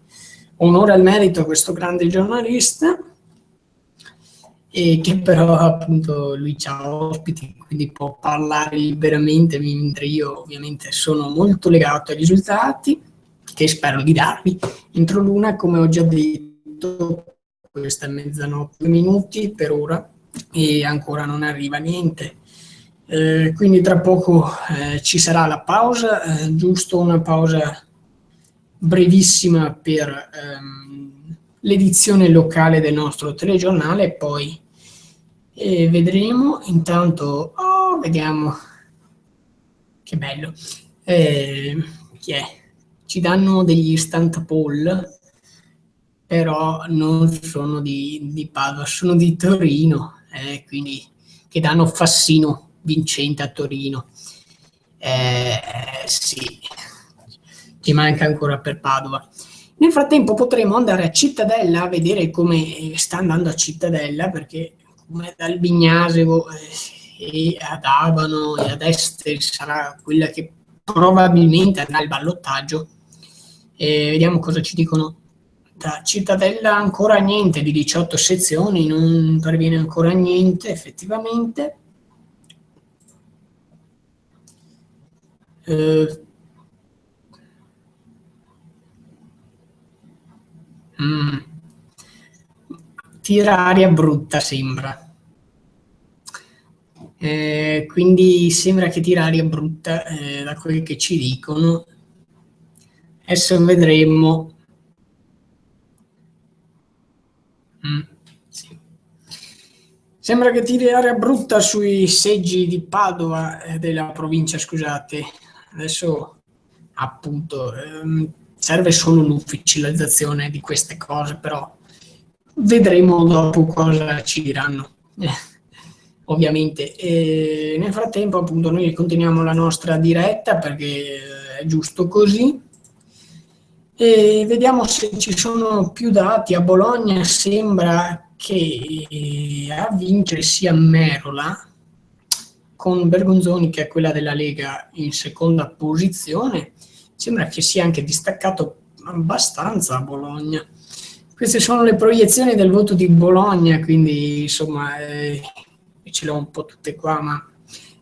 A: onore al merito a questo grande giornalista, e che però appunto lui c'ha ospiti, quindi può parlare liberamente, mentre io ovviamente sono molto legato ai risultati che spero di darvi entro l'una, come ho già detto. Questa è mezzanotte 2 minuti per ora e ancora non arriva niente, quindi tra poco ci sarà la pausa, giusto una pausa brevissima per l'edizione locale del nostro telegiornale, e poi vedremo. Intanto vediamo che bello, chi è? Ci danno degli instant poll, però non sono di Padova, sono di Torino, quindi che danno Fassino vincente a Torino. Sì, ci manca ancora per Padova. Nel frattempo potremo andare a Cittadella a vedere come sta andando a Cittadella, perché come dal Bignasio e ad Abano e ad Este sarà quella che probabilmente andrà al ballottaggio. E vediamo cosa ci dicono. Da Cittadella ancora niente, di 18 sezioni non interviene ancora niente effettivamente. Mm. Tira aria brutta sembra. Quindi sembra che tira aria brutta da quel che ci dicono. Adesso vedremo. Sì. Sembra che tiri aria brutta sui seggi di Padova, della provincia, scusate. Adesso appunto serve solo l'ufficializzazione di queste cose, però vedremo dopo cosa ci diranno. Ovviamente. E nel frattempo appunto noi continuiamo la nostra diretta perché è giusto così. E vediamo se ci sono più dati. A Bologna sembra che a vincere sia Merola, con Bergonzoni, che è quella della Lega, in seconda posizione. Sembra che sia anche distaccato abbastanza a Bologna. Queste sono le proiezioni del voto di Bologna, quindi insomma ce le ho un po' tutte qua, ma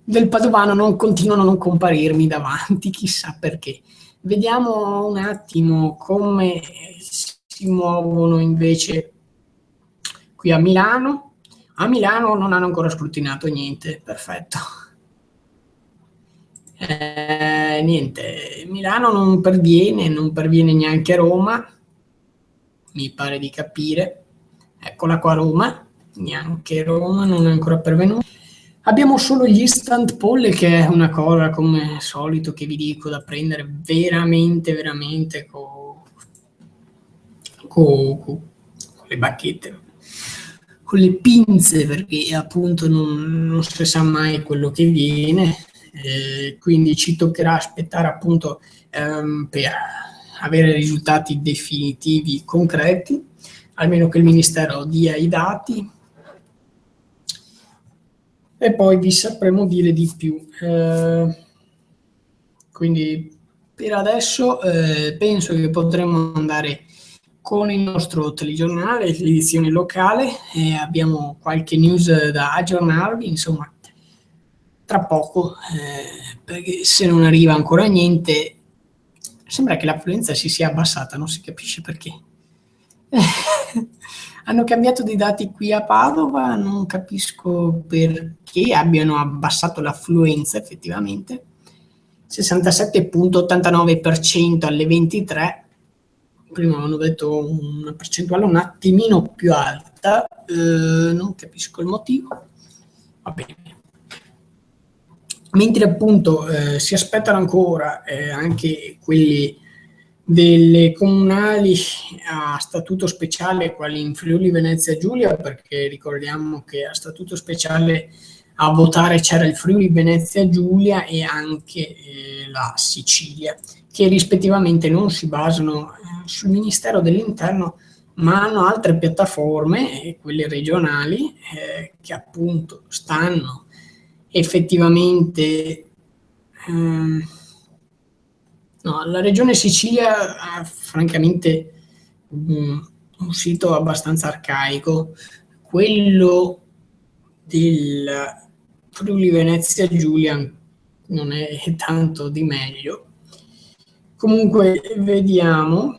A: del Padovano non continuano a non comparirmi davanti, chissà perché. Vediamo un attimo come si muovono invece qui a Milano. A Milano non hanno ancora scrutinato niente, perfetto. Niente, Milano non perviene neanche Roma, mi pare di capire. Eccola qua Roma, neanche Roma non è ancora pervenuta. Abbiamo solo gli instant poll, che è una cosa come al solito che vi dico da prendere veramente con le bacchette, con le pinze, perché appunto non si sa mai quello che viene, quindi ci toccherà aspettare appunto per avere risultati definitivi concreti, almeno che il Ministero dia i dati, e poi vi sapremo dire di più. Quindi per adesso penso che potremo andare con il nostro telegiornale, l'edizione locale, e abbiamo qualche news da aggiornarvi, insomma, tra poco, perché se non arriva ancora niente, sembra che l'affluenza si sia abbassata, non si capisce perché. Hanno cambiato dei dati qui a Padova, non capisco perché abbiano abbassato l'affluenza effettivamente. 67,89% alle 23, prima avevano detto una percentuale un attimino più alta, non capisco il motivo, va bene. Mentre appunto si aspettano ancora anche quelli delle comunali a statuto speciale, quali in Friuli Venezia Giulia, perché ricordiamo che a statuto speciale a votare c'era il Friuli Venezia Giulia e anche la Sicilia, che rispettivamente non si basano sul Ministero dell'Interno, ma hanno altre piattaforme, quelle regionali, che appunto stanno effettivamente. No, la regione Sicilia ha francamente un sito abbastanza arcaico. Quello del Friuli Venezia Giulia non è tanto di meglio. Comunque vediamo.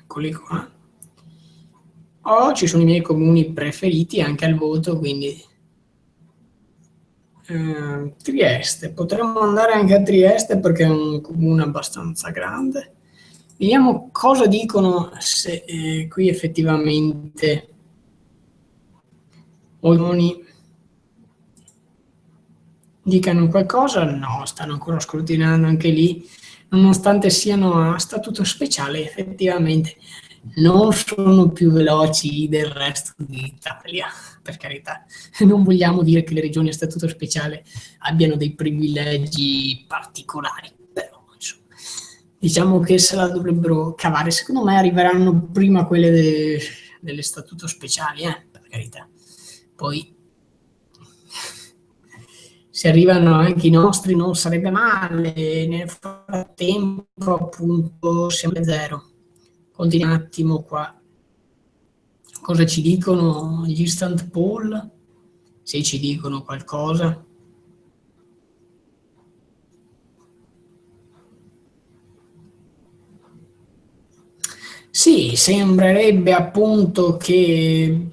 A: Eccoli qua. Oh, ci sono i miei comuni preferiti anche al voto, quindi Trieste, potremmo andare anche a Trieste perché è un comune abbastanza grande. Vediamo cosa dicono, se qui effettivamente Olmoni dicano qualcosa. No, stanno ancora scrutinando anche lì, nonostante siano a statuto speciale, effettivamente non sono più veloci del resto d'Italia, per carità. Non vogliamo dire che le regioni a statuto speciale abbiano dei privilegi particolari, però insomma, diciamo che se la dovrebbero cavare. Secondo me arriveranno prima quelle delle statuto speciali, per carità. Poi se arrivano anche i nostri non sarebbe male. Nel frattempo appunto siamo a zero. Conti un attimo qua. Cosa ci dicono gli instant poll? Se ci dicono qualcosa. Sì, sembrerebbe appunto che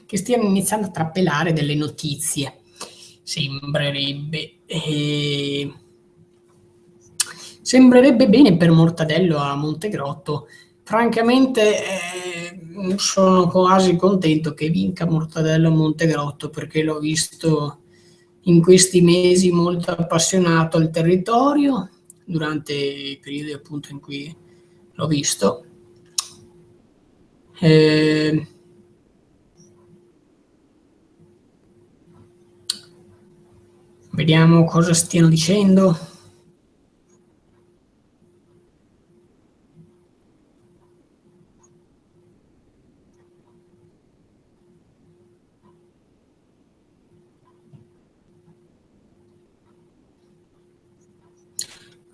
A: stiano iniziando a trapelare delle notizie. Sembrerebbe. Sembrerebbe bene per Mortadello a Montegrotto. Francamente sono quasi contento che vinca Mortadello a Montegrotto, perché l'ho visto in questi mesi molto appassionato al territorio, durante i periodi appunto in cui l'ho visto. Vediamo cosa stiano dicendo.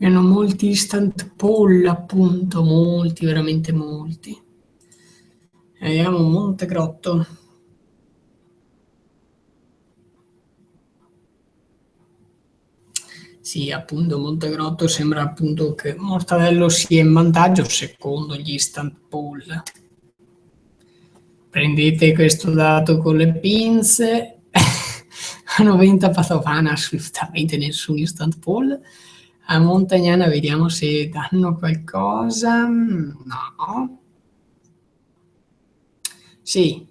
A: Hanno molti instant poll, appunto, molti, veramente molti. Vediamo Montegrotto. Sì, appunto, Montegrotto sembra appunto che Mortadello sia in vantaggio secondo gli instant poll. Prendete questo dato con le pinze. A 90 Padovana assolutamente nessun instant poll. A Montagnana vediamo se danno qualcosa. No. Sì,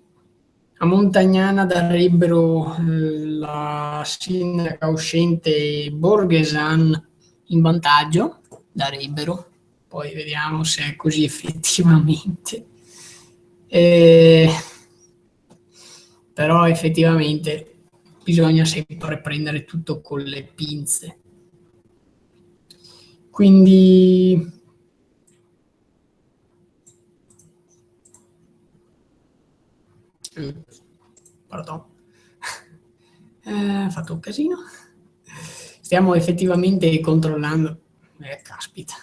A: a Montagnana darebbero la sindaca uscente Borghesan in vantaggio, darebbero. Poi vediamo se è così effettivamente. Però effettivamente bisogna sempre prendere tutto con le pinze. Quindi pardon, ho fatto un casino. Stiamo effettivamente controllando. Caspita.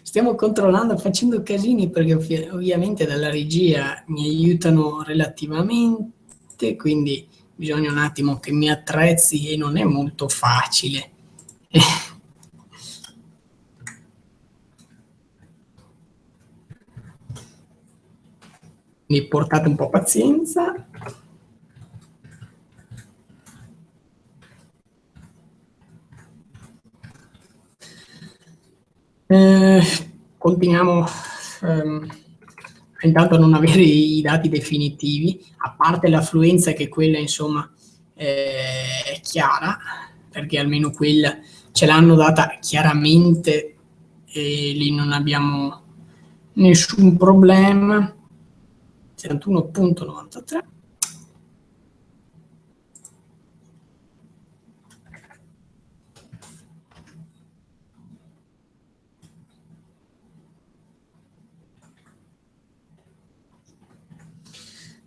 A: Stiamo controllando, facendo casini perché ovviamente dalla regia mi aiutano relativamente, quindi bisogna un attimo che mi attrezzi e non è molto facile. Quindi portate un po' pazienza. Continuiamo intanto a non avere i dati definitivi, a parte l'affluenza che quella insomma è chiara, perché almeno quella ce l'hanno data chiaramente e lì non abbiamo nessun problema. 71.93.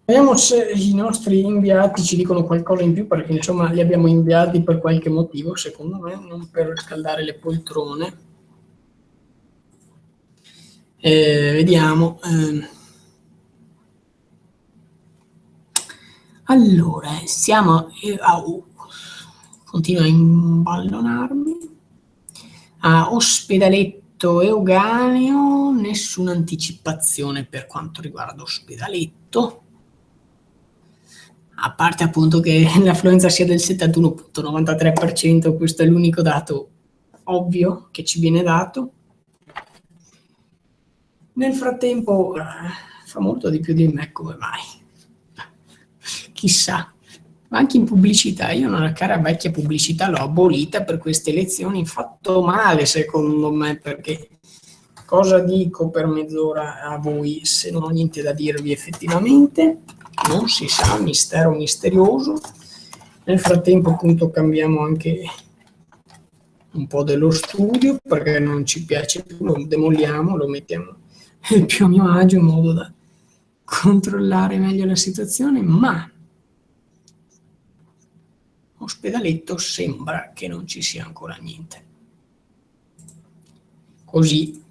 A: Vediamo se i nostri inviati ci dicono qualcosa in più, perché insomma li abbiamo inviati per qualche motivo, secondo me, non per scaldare le poltrone. Vediamo. Allora, siamo continua a imballonarmi. A Ospedaletto Euganeo, nessuna anticipazione per quanto riguarda Ospedaletto. A parte appunto che l'affluenza sia del 71.93%, questo è l'unico dato ovvio che ci viene dato. Nel frattempo fa molto di più di me, come mai? Chissà. Ma anche in pubblicità, io una cara vecchia pubblicità l'ho abolita per queste elezioni, fatto male secondo me, perché cosa dico per mezz'ora a voi se non ho niente da dirvi effettivamente? non si sa, mistero misterioso. Nel frattempo appunto cambiamo anche un po' dello studio perché non ci piace più, lo demoliamo, lo mettiamo più a mio agio in modo da controllare meglio la situazione, ma ospedaletto sembra che non ci sia ancora niente. Così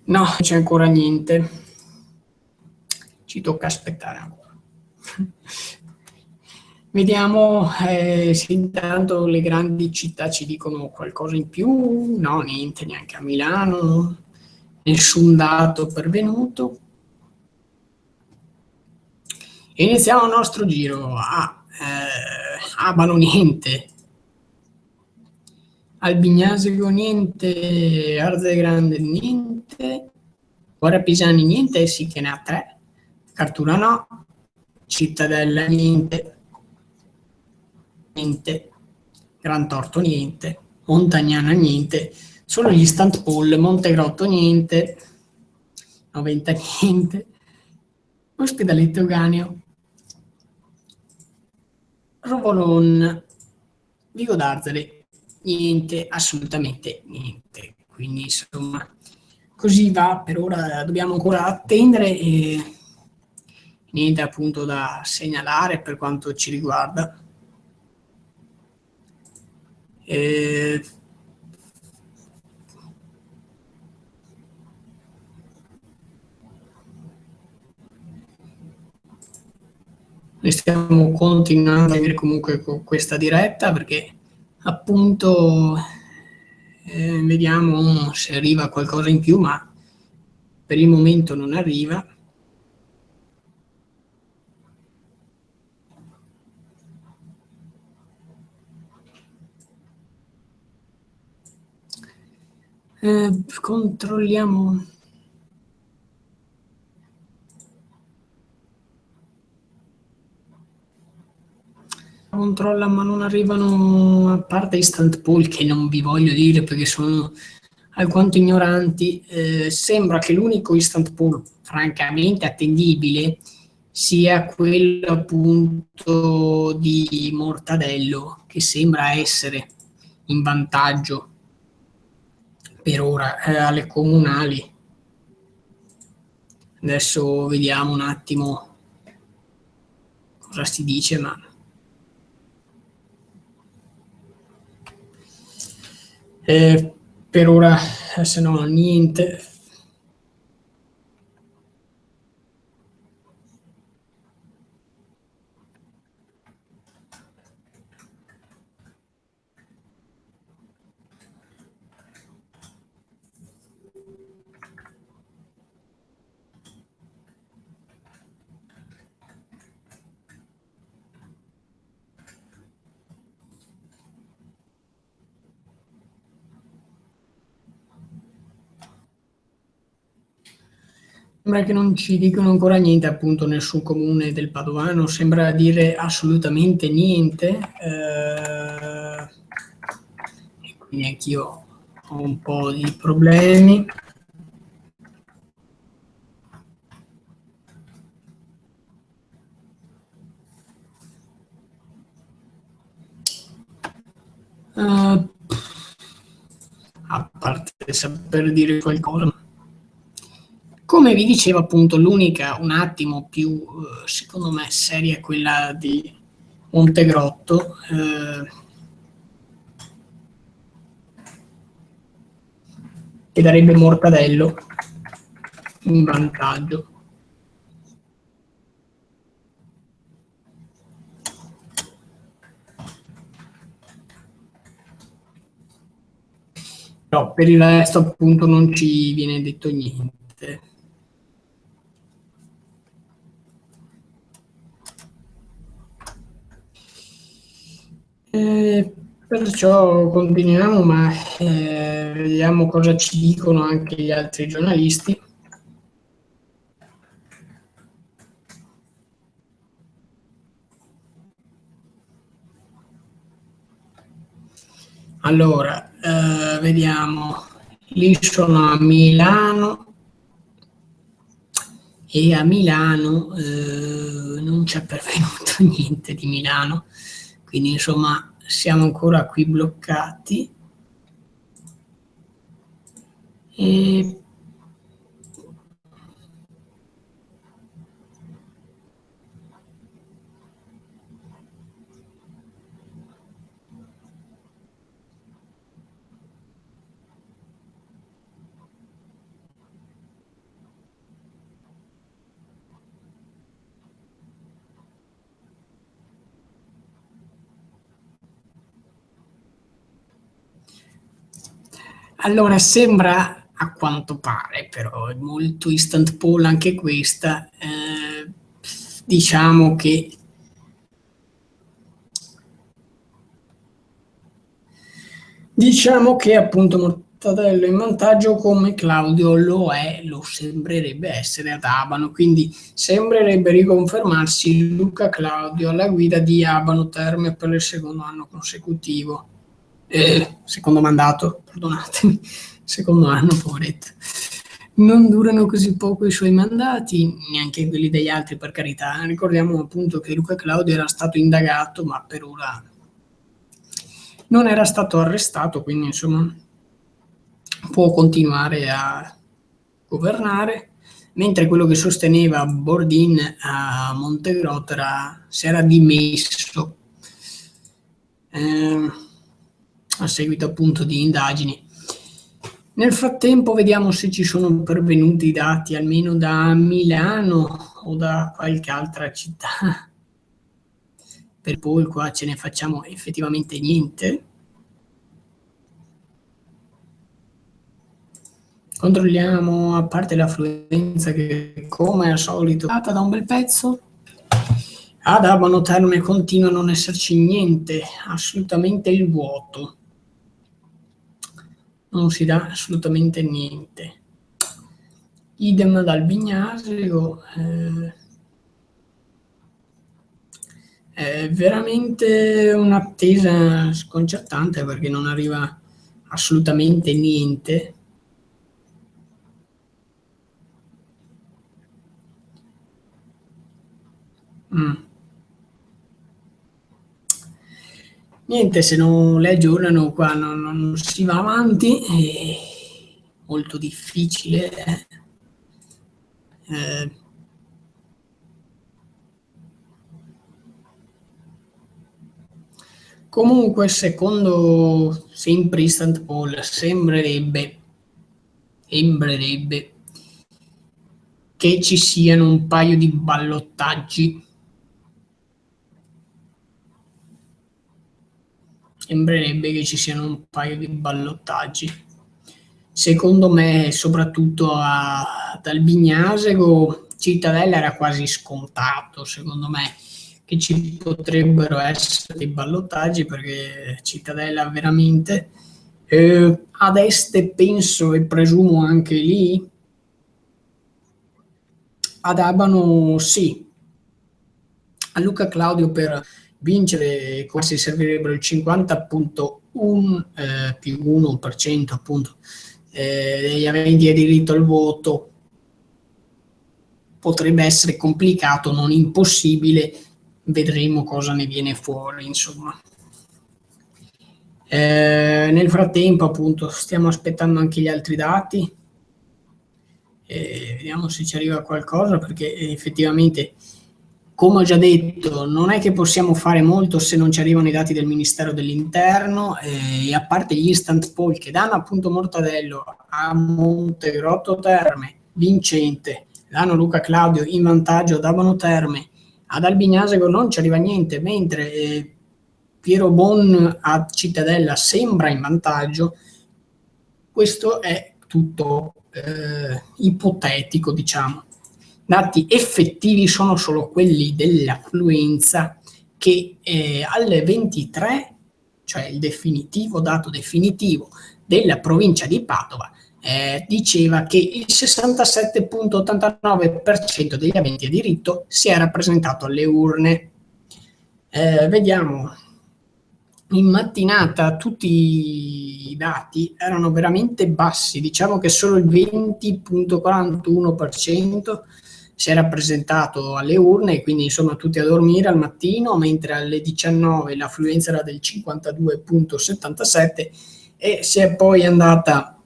A: no, non c'è ancora niente. Ci tocca aspettare ancora. Vediamo se intanto le grandi città ci dicono qualcosa in più. No, niente, neanche a Milano. Nessun dato pervenuto. Iniziamo il nostro giro. Abano niente. Albignasego niente. Arze Grande niente. Ora Pisani niente, sì che ne ha 3. Cartura no. Cittadella niente. Niente. Gran Torto niente. Montagnana niente. Solo gli Instant Poll. Montegrotto niente. 90 niente. Ospedaletto Euganeo. Rovolon. Vigo d'Arzale. Niente, assolutamente niente. Quindi insomma così va per ora, dobbiamo ancora attendere e niente appunto da segnalare per quanto ci riguarda. Noi stiamo continuando a avere comunque con questa diretta perché appunto vediamo se arriva qualcosa in più, ma per il momento non arriva. Controlliamo. Controlla, ma non arrivano, a parte Instant Poll che non vi voglio dire perché sono alquanto ignoranti. Sembra che l'unico Instant Poll francamente attendibile sia quello appunto di Mortadello, che sembra essere in vantaggio per ora alle comunali. Adesso vediamo un attimo cosa si dice, ma per ora se no niente. Sembra che non ci dicono ancora niente, appunto, nessun comune del Padovano sembra dire assolutamente niente. E quindi anch'io ho un po' di problemi. A parte saper dire qualcosa. Come vi dicevo appunto, l'unica un attimo più, secondo me, seria è quella di Montegrotto, che darebbe Mortadello in vantaggio. No, per il resto appunto non ci viene detto niente. Perciò continuiamo, ma vediamo cosa ci dicono anche gli altri giornalisti. Allora, vediamo, lì sono a Milano e a Milano non c'è pervenuto niente di Milano, quindi insomma siamo ancora qui bloccati. E allora sembra, a quanto pare, però è molto instant poll anche questa, diciamo che appunto Mortadello in vantaggio come Claudio lo sembrerebbe essere ad Abano, quindi sembrerebbe riconfermarsi Luca Claudio alla guida di Abano Terme per il secondo anno consecutivo. Secondo mandato, perdonatemi, secondo anno, poveretto. Non durano così poco i suoi mandati, neanche quelli degli altri, per carità. Ricordiamo appunto che Luca Claudio era stato indagato, ma per ora non era stato arrestato, quindi insomma può continuare a governare, mentre quello che sosteneva Bordin a Montegrotto si era dimesso a seguito appunto di indagini. Nel frattempo vediamo se ci sono pervenuti dati almeno da Milano o da qualche altra città. Per poi qua ce ne facciamo effettivamente niente. Controlliamo, a parte l'affluenza che come al solito è data da un bel pezzo, ad Abano Terme continua a non esserci niente, assolutamente il vuoto. Non si dà assolutamente niente. Idem dal Bignasego, è veramente un'attesa sconcertante perché non arriva assolutamente niente. Niente, se non le aggiornano qua non si va avanti, è molto difficile. Comunque, secondo sempre Instant Poll, sembrerebbe che ci siano un paio di ballottaggi. Sembrerebbe che ci siano un paio di ballottaggi. Secondo me, soprattutto dal Bignasego, Cittadella era quasi scontato, secondo me, che ci potrebbero essere dei ballottaggi perché Cittadella veramente ad est penso e presumo anche lì, ad Abano sì, a Luca Claudio per vincere quasi servirebbero il 50,1 più 1% appunto degli aventi diritto al voto. Potrebbe essere complicato, non impossibile, vedremo cosa ne viene fuori, insomma. Nel frattempo appunto stiamo aspettando anche gli altri dati, vediamo se ci arriva qualcosa perché effettivamente, come ho già detto, non è che possiamo fare molto se non ci arrivano i dati del Ministero dell'Interno e a parte gli instant poll che danno appunto Mortadello a Montegrotto Terme vincente, danno Luca Claudio in vantaggio ad Abano Terme, ad Albignasego non ci arriva niente, mentre Piero Bon a Cittadella sembra in vantaggio. Questo è tutto ipotetico, diciamo. Dati effettivi sono solo quelli dell'affluenza che alle 23, cioè il dato definitivo della provincia di Padova, diceva che il 67,89% degli aventi diritto si era presentato alle urne. Vediamo in mattinata tutti i dati erano veramente bassi, diciamo che solo il 20,41% si era presentato alle urne, quindi insomma tutti a dormire al mattino, mentre alle 19 l'affluenza era del 52,77 e si è poi andata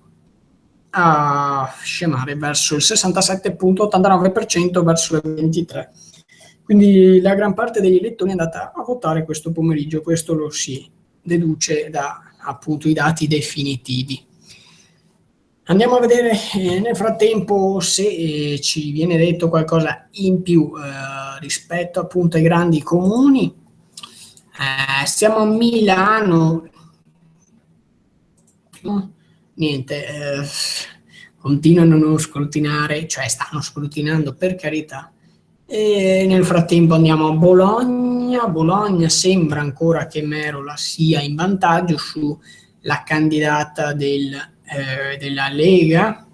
A: a scemare verso il 67,89% verso le 23. Quindi la gran parte degli elettori è andata a votare questo pomeriggio, questo lo si deduce da appunto i dati definitivi. Andiamo a vedere nel frattempo se ci viene detto qualcosa in più rispetto appunto ai grandi comuni. Siamo a Milano, niente, continuano a non scrutinare, cioè stanno scrutinando per carità. E nel frattempo andiamo a Bologna. Bologna sembra ancora che Merola sia in vantaggio sulla candidata della Lega.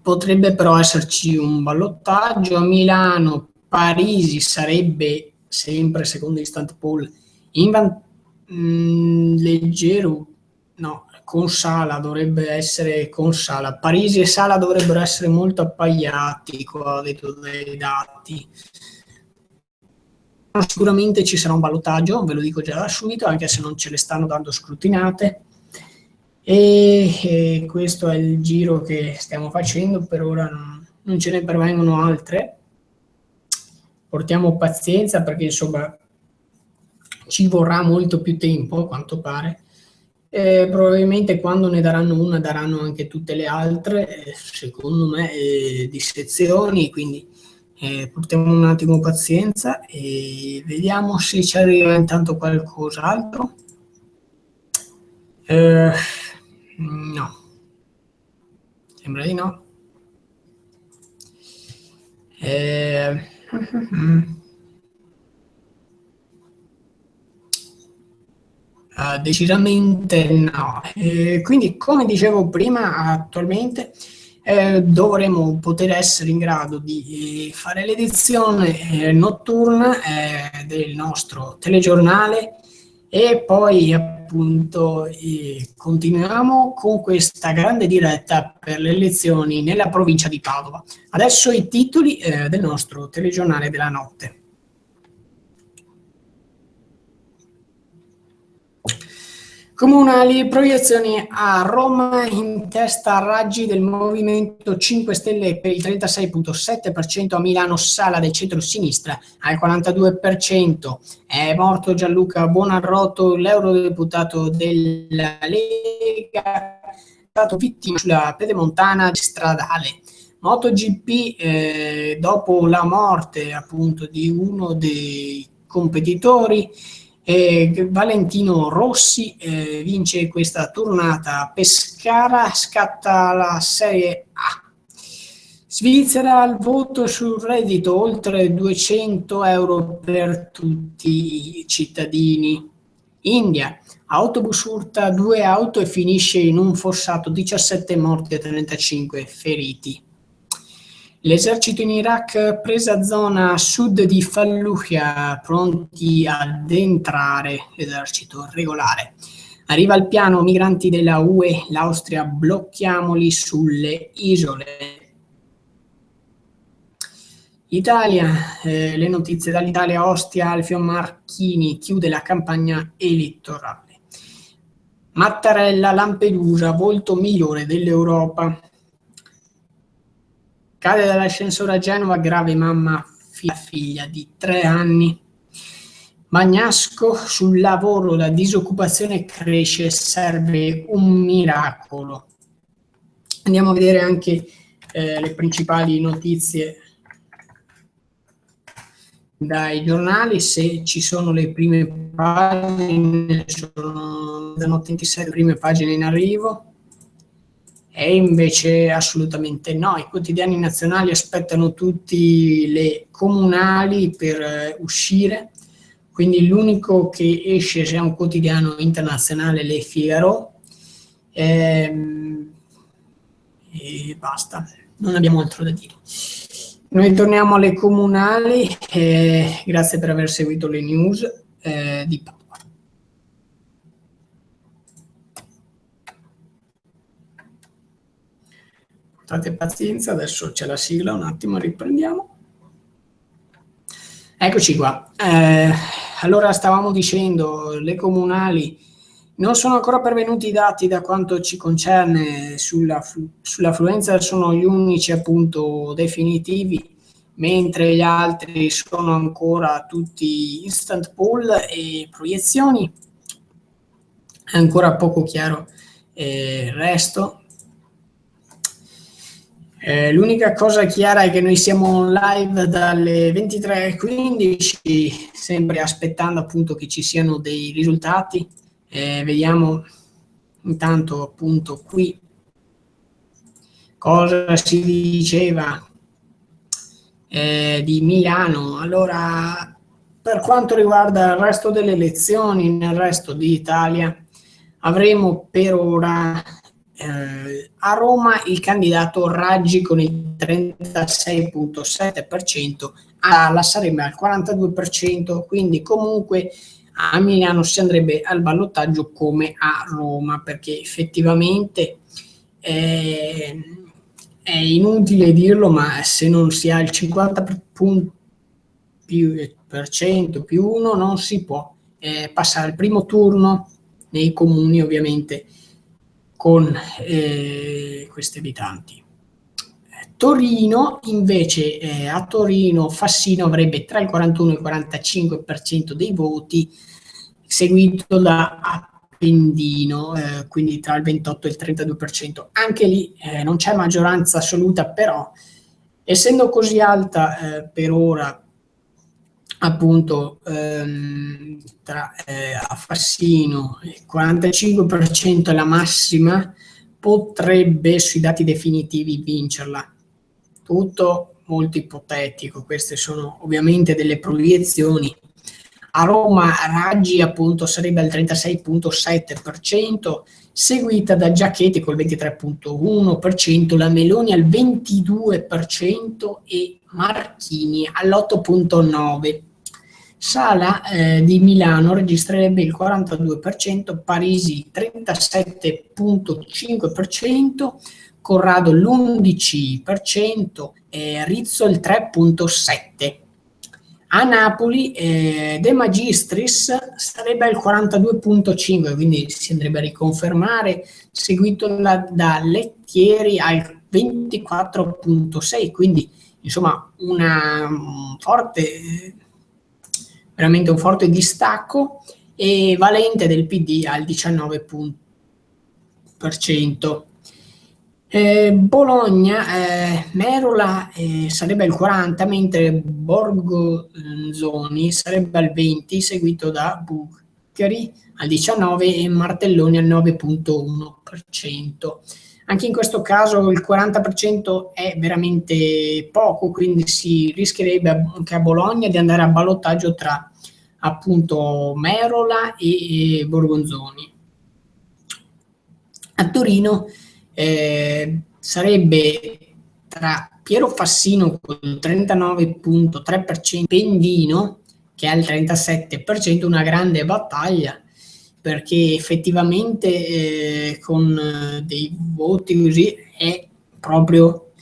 A: Potrebbe però esserci un ballottaggio. A Milano Parisi sarebbe sempre secondo Instant Poll leggero, no, con Sala dovrebbe essere con Sala. Parisi e Sala dovrebbero essere molto appaiati qua detto dei dati. Sicuramente ci sarà un ballottaggio, ve lo dico già da subito, anche se non ce le stanno dando scrutinate. E questo è il giro che stiamo facendo, per ora non ce ne pervengono altre. Portiamo pazienza perché insomma ci vorrà molto più tempo a quanto pare. Probabilmente quando ne daranno una daranno anche tutte le altre, secondo me, di sezioni, quindi portiamo un attimo pazienza e vediamo se ci arriva intanto qualcos'altro. No, sembra di no. Decisamente no. Quindi, come dicevo prima, attualmente dovremo poter essere in grado di fare l'edizione notturna del nostro telegiornale e poi appunto continuiamo con questa grande diretta per le elezioni nella provincia di Padova. Adesso i titoli del nostro telegiornale della notte. Comunali, proiezioni a Roma in testa a Raggi del Movimento 5 Stelle per il 36,7%, a Milano Sala del centro-sinistra al 42%, è morto Gianluca Buonarrota, l'eurodeputato della Lega, è stato vittima sulla pedemontana stradale. MotoGP, dopo la morte appunto di uno dei competitori, Valentino Rossi vince questa tornata a Pescara, scatta la Serie A. Svizzera al voto sul reddito, oltre 200 euro per tutti i cittadini. India, autobus urta 2 auto e finisce in un fossato, 17 morti e 35 feriti. L'esercito in Iraq, presa zona a sud di Fallujah, pronti ad entrare, esercito regolare. Arriva il piano migranti della UE, l'Austria, blocchiamoli sulle isole. Italia, le notizie dall'Italia, Ostia, Alfio Marchini chiude la campagna elettorale. Mattarella, Lampedusa, volto migliore dell'Europa. Cade dall'ascensore a Genova, grave mamma, figlia di 3 anni. Bagnasco, sul lavoro la disoccupazione cresce, serve un miracolo. Andiamo a vedere anche le principali notizie dai giornali, se ci sono le prime pagine, sono da notte 27 prime pagine in arrivo. E invece assolutamente no, i quotidiani nazionali aspettano tutti le comunali per uscire, quindi l'unico che esce è un quotidiano internazionale, Le Figaro, e basta, non abbiamo altro da dire. Noi torniamo alle comunali, grazie per aver seguito le news di Padova. Fate pazienza, adesso c'è la sigla, un attimo riprendiamo. Eccoci qua. Allora stavamo dicendo, le comunali non sono ancora pervenuti i dati da quanto ci concerne sull'affluenza, sono gli unici appunto definitivi, mentre gli altri sono ancora tutti instant poll e proiezioni. È ancora poco chiaro il resto. L'unica cosa chiara è che noi siamo live dalle 23:15, sempre aspettando appunto che ci siano dei risultati. Vediamo intanto appunto qui cosa si diceva di Milano. Allora, per quanto riguarda il resto delle elezioni nel resto d'Italia, avremo per ora a Roma il candidato Raggi con il 36,7%, alla sarebbe al 42%, quindi comunque a Milano si andrebbe al ballottaggio come a Roma, perché effettivamente è inutile dirlo, ma se non si ha il 50% più 1 non si può passare al primo turno nei comuni ovviamente con questi abitanti. Torino invece, a Torino Fassino avrebbe tra il 41 e il 45% dei voti, seguito da Appendino, quindi tra il 28 e il 32%. Anche lì non c'è maggioranza assoluta, però essendo così alta per ora, appunto tra a Fassino il 45% è la massima, potrebbe sui dati definitivi vincerla. Tutto molto ipotetico, queste sono ovviamente delle proiezioni. A Roma Raggi appunto sarebbe al 36,7%, seguita da Giachetti col 23,1%, la Meloni al 22% e Marchini all'8,9%. Sala di Milano registrerebbe il 42%, Parisi 37,5%, Corrado l'11% e Rizzo il 3,7%. A Napoli De Magistris sarebbe al 42,5%, quindi si andrebbe a riconfermare, seguito da Lettieri al 24,6%, quindi insomma veramente un forte distacco, e Valente del PD al 19%. Bologna, Merola sarebbe al 40%, mentre Borgonzoni sarebbe al 20%, seguito da Buccheri al 19% e Martelloni al 9,1%. Anche in questo caso il 40% è veramente poco, quindi si rischierebbe anche a Bologna di andare a ballottaggio tra appunto Merola e Borgonzoni. A Torino sarebbe tra Piero Fassino con il 39,3%, Pendino che ha il 37%, una grande battaglia, perché effettivamente con dei voti così è proprio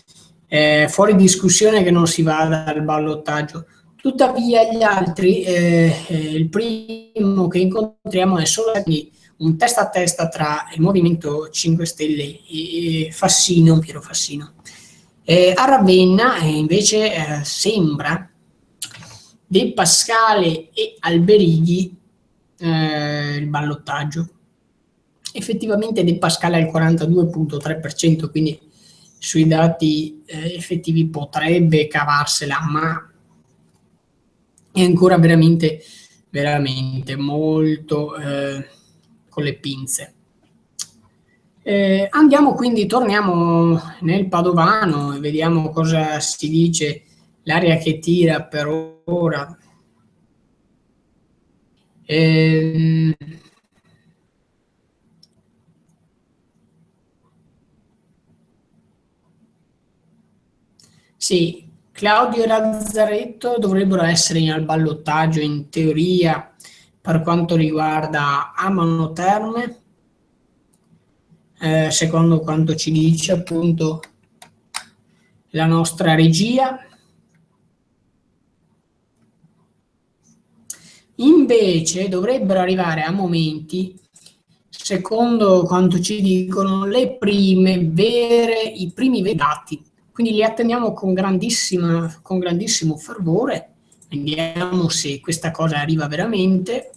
A: fuori discussione che non si vada al ballottaggio. Tuttavia gli altri, il primo che incontriamo è solo un testa a testa tra il Movimento 5 Stelle e Fassino, Piero Fassino. A Ravenna invece sembra De Pascale e Alberighi il ballottaggio. Effettivamente De Pascale al 42,3%, quindi sui dati effettivi potrebbe cavarsela, ma è ancora veramente molto con le pinze. Torniamo nel Padovano e vediamo cosa si dice l'aria che tira per ora. Sì, Claudio e Lazzaretto dovrebbero essere al ballottaggio in teoria per quanto riguarda Amano Terme, secondo quanto ci dice appunto la nostra regia. Invece dovrebbero arrivare a momenti, secondo quanto ci dicono, i primi veri dati. Quindi li attendiamo con grandissimo fervore. Vediamo se questa cosa arriva veramente.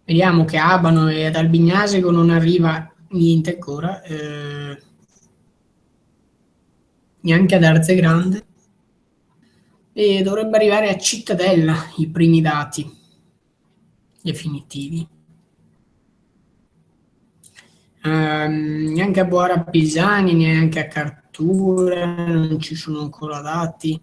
A: Vediamo che a Abano e ad Albignasego non arriva niente ancora, neanche ad Arzegrande, e dovrebbe arrivare a Cittadella i primi dati definitivi. Neanche a Boara Pisani, neanche a Cartura non ci sono ancora dati.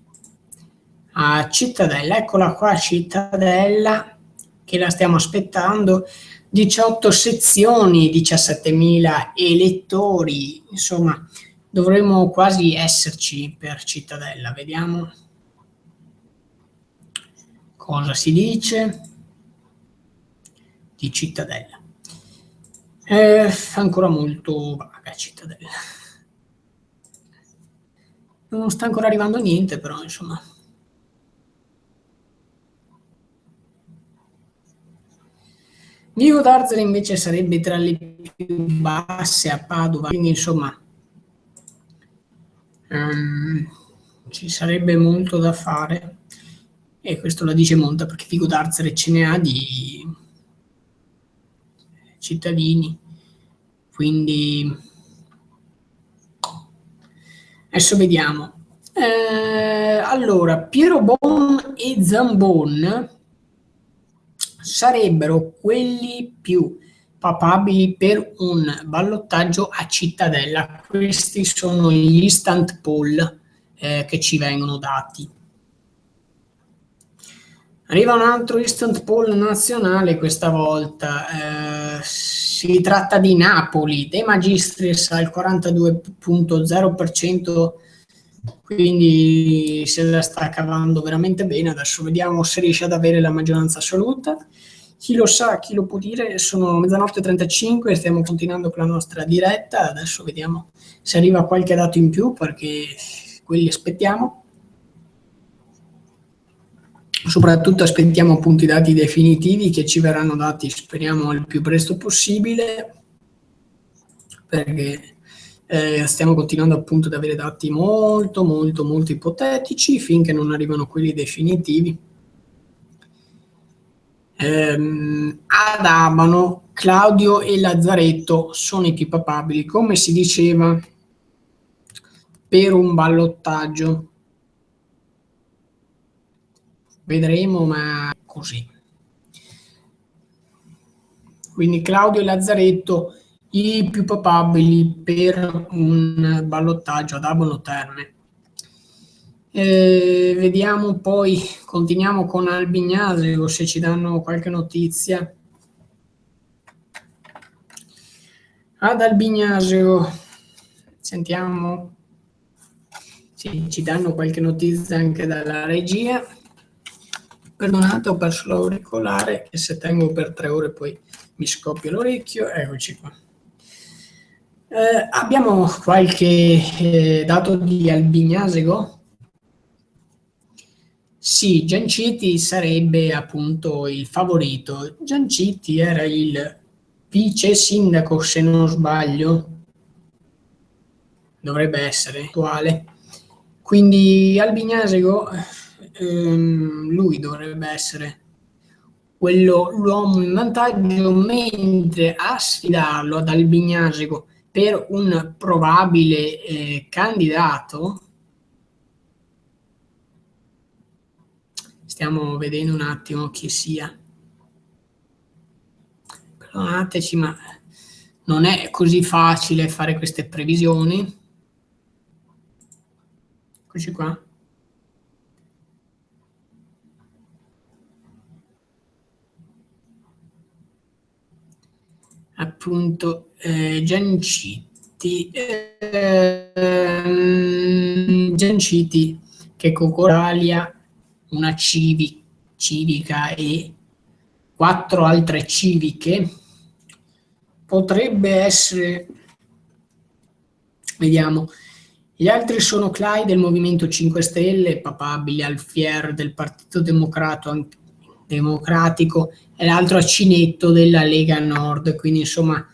A: A Cittadella, eccola qua, Cittadella, che la stiamo aspettando, 18 sezioni, 17.000 elettori, insomma dovremmo quasi esserci per Cittadella. Vediamo cosa si dice di Cittadella. Ancora molto vaga Cittadella, non sta ancora arrivando niente, però insomma. Vigo d'Arzere invece sarebbe tra le più basse a Padova, quindi insomma ci sarebbe molto da fare, e questo la dice Monta perché Vigo d'Arzere ce ne ha di cittadini, quindi adesso vediamo. Allora, Pierobon e Zambon sarebbero quelli più papabili per un ballottaggio a Cittadella. Questi sono gli instant poll che ci vengono dati. Arriva un altro instant poll nazionale questa volta, si tratta di Napoli, De Magistris al 42.0%, quindi se la sta cavando veramente bene. Adesso vediamo se riesce ad avere la maggioranza assoluta. Chi lo sa, chi lo può dire, sono 00:35, stiamo continuando con la nostra diretta, adesso vediamo se arriva qualche dato in più perché quelli aspettiamo. Soprattutto aspettiamo appunto i dati definitivi che ci verranno dati, speriamo il più presto possibile, perché stiamo continuando appunto ad avere dati molto ipotetici finché non arrivano quelli definitivi. Ad Abano, Claudio e Lazzaretto sono i più papabili, come si diceva, per un ballottaggio. Vedremo, ma così. Quindi Claudio e Lazzaretto i più papabili per un ballottaggio ad Abano Terme. Vediamo poi, continuiamo con Albignasego se ci danno qualche notizia. Ad Albignasego, sentiamo, sì, ci danno qualche notizia anche dalla regia. Perdonate, ho perso l'auricolare che se tengo per 3 ore poi mi scoppia l'orecchio. Eccoci qua. Abbiamo qualche dato di Albignasego? Sì, Gianciti sarebbe appunto il favorito. Gianciti era il vice sindaco, se non sbaglio, dovrebbe essere attuale. Quindi Albignasego, lui dovrebbe essere l'uomo in vantaggio, mentre a sfidarlo ad Albignasego per un probabile candidato, stiamo vedendo un attimo chi sia. Perdonateci, ma non è così facile fare queste previsioni. Eccoci qua. Appunto, Gianciti, che con Coralia, una civica e 4 altre civiche, potrebbe essere, vediamo, gli altri sono Clay del Movimento 5 Stelle, papabile Alfier del Partito Democratico e l'altro Acinetto della Lega Nord, quindi insomma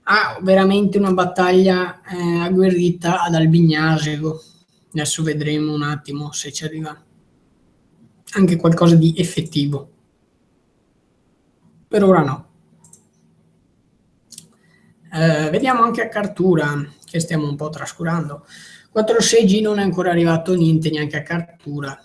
A: ha veramente una battaglia agguerrita ad Albignasego. Adesso vedremo un attimo se ci arriva anche qualcosa di effettivo. Per ora no. Vediamo anche a Cartura, che stiamo un po' trascurando. 4-6G non è ancora arrivato niente neanche a Cartura.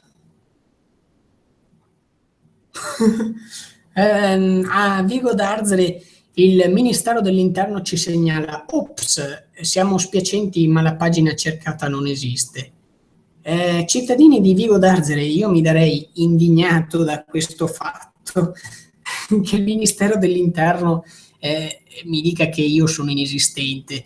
A: A Vigo d'Arzere il Ministero dell'Interno ci segnala: ops, siamo spiacenti ma la pagina cercata non esiste. Cittadini di Vigo d'Arzere, io mi darei indignato da questo fatto che il Ministero dell'Interno mi dica che io sono inesistente.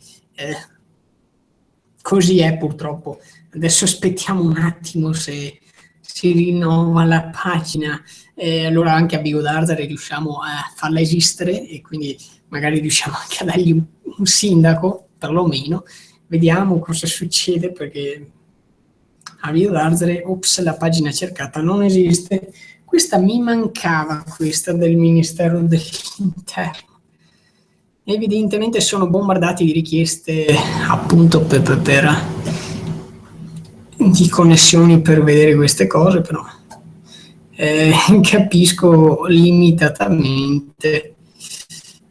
A: Così è purtroppo. Adesso aspettiamo un attimo se si rinnova la pagina, allora anche a Vigo d'Arzere riusciamo a farla esistere e quindi magari riusciamo anche a dargli un sindaco, perlomeno. Vediamo cosa succede, perché a Vigo d'Arzere, ops, la pagina cercata non esiste. Questa mi mancava, questa del Ministero dell'Interno. Evidentemente sono bombardati di richieste appunto di connessioni per vedere queste cose, però capisco limitatamente.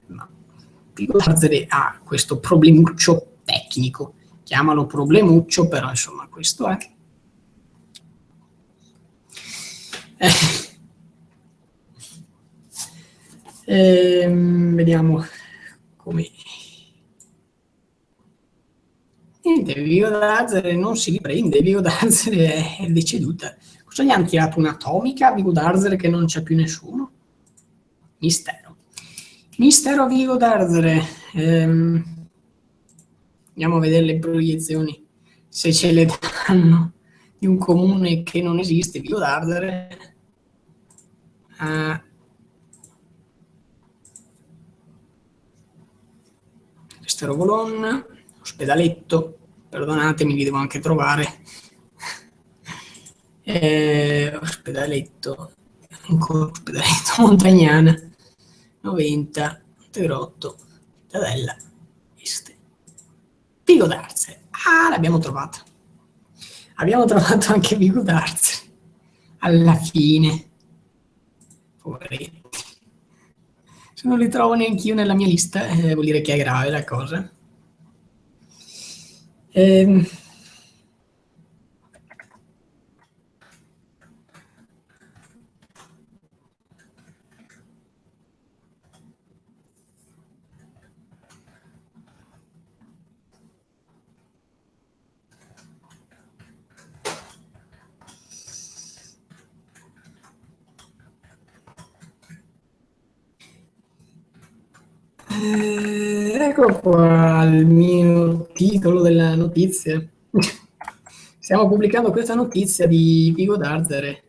A: Ma Vigo d'Arzere ha questo problemuccio tecnico, chiamalo problemuccio, però insomma questo è. Vediamo come. Niente, Vigo d'Arzere non si riprende, Vigo d'Arzere è deceduta. Cosa gli hanno tirato un'atomica a Vigo d'Arzere che non c'è più nessuno? Mistero. Mistero a Vigo d'Arzere. Andiamo a vedere le proiezioni, se ce le danno, di un comune che non esiste, Vigo d'Arzere. Casterovolon, Ospedaletto, perdonatemi, li devo anche trovare. Ospedaletto, ancora Ospedaletto, Montagnana, 90, Montegrotto, Cittadella, Este. Vigo d'Arzere. Ah, l'abbiamo trovata. Abbiamo trovato anche Vigo d'Arzere. Alla fine. Poveretti. Se non li trovo neanche io nella mia lista, vuol dire che è grave la cosa. Ecco qua il mio titolo della notizia. Stiamo pubblicando questa notizia di Vigo d'Arzere.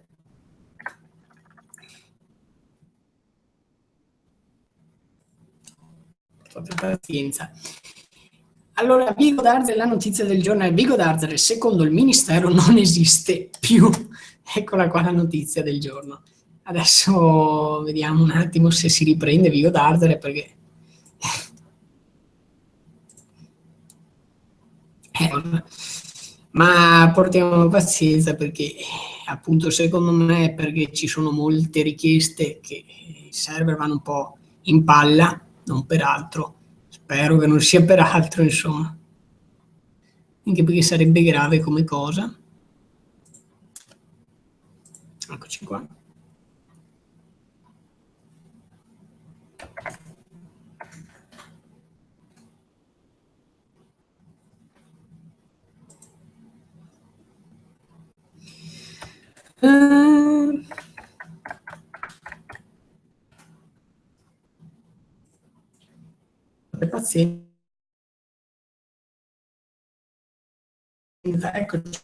A: Fate pazienza. Allora, Vigo d'Arzere, la notizia del giorno è: Vigo d'Arzere, secondo il Ministero, non esiste più. Eccola qua la notizia del giorno. Adesso vediamo un attimo se si riprende Vigo d'Arzere, perché ma portiamo pazienza, perché appunto secondo me perché ci sono molte richieste che i server vanno un po' in palla, non per altro. Spero che non sia per altro, insomma. Anche perché sarebbe grave come cosa. Eccoci qua. Pazienza. Eccoci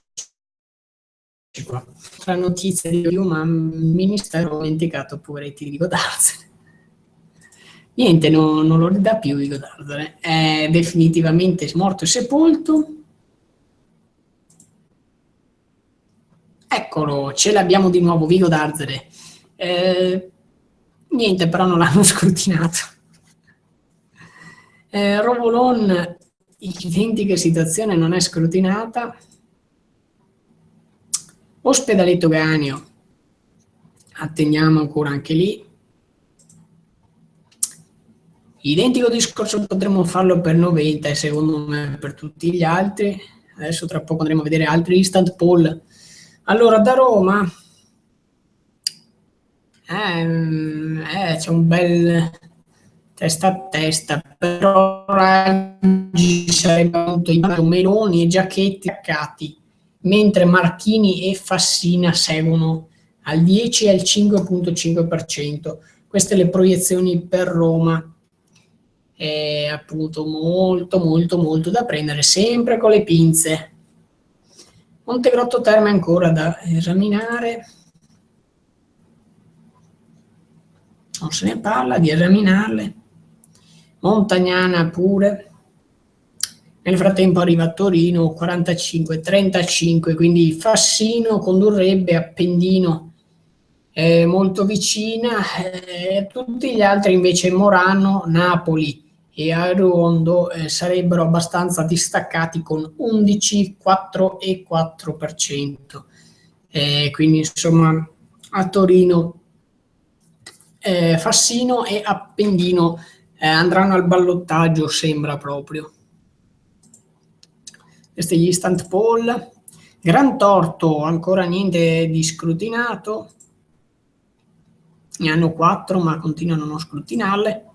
A: qua. La notizia di io, ma il ministero ha dimenticato, poveretti, di Vigo d'Arzere. Niente, non lo ridà più Vigo Darzare, è definitivamente morto e sepolto. Eccolo, ce l'abbiamo di nuovo, Vigo Darzare. Niente, però non l'hanno scrutinato. Rovolon, identica situazione, non è scrutinata. Ospedaletto Ganio, attendiamo ancora anche lì. Identico discorso potremmo farlo per 90 e secondo me per tutti gli altri. Adesso tra poco andremo a vedere altri instant poll. Allora, da Roma c'è un bel testa a testa, però Raggi sarebbe avuto Meloni e Giachetti attaccati, mentre Marchini e Fassina seguono al 10 e al 5,5%. Queste le proiezioni per Roma. È appunto molto molto molto da prendere, sempre con le pinze. Montegrotto Terme ancora da esaminare. Non se ne parla di esaminarle. Montagnana pure. Nel frattempo arriva a Torino 45-35, quindi Fassino condurrebbe Appendino molto vicina, tutti gli altri invece Morano, Napoli e Arondo sarebbero abbastanza distaccati con 11, 4 e 4%. Quindi insomma a Torino Fassino e Appendino andranno al ballottaggio, sembra proprio. Questi gli instant poll. Gran Torto, ancora niente di scrutinato. Ne hanno 4, ma continuano a non scrutinarle.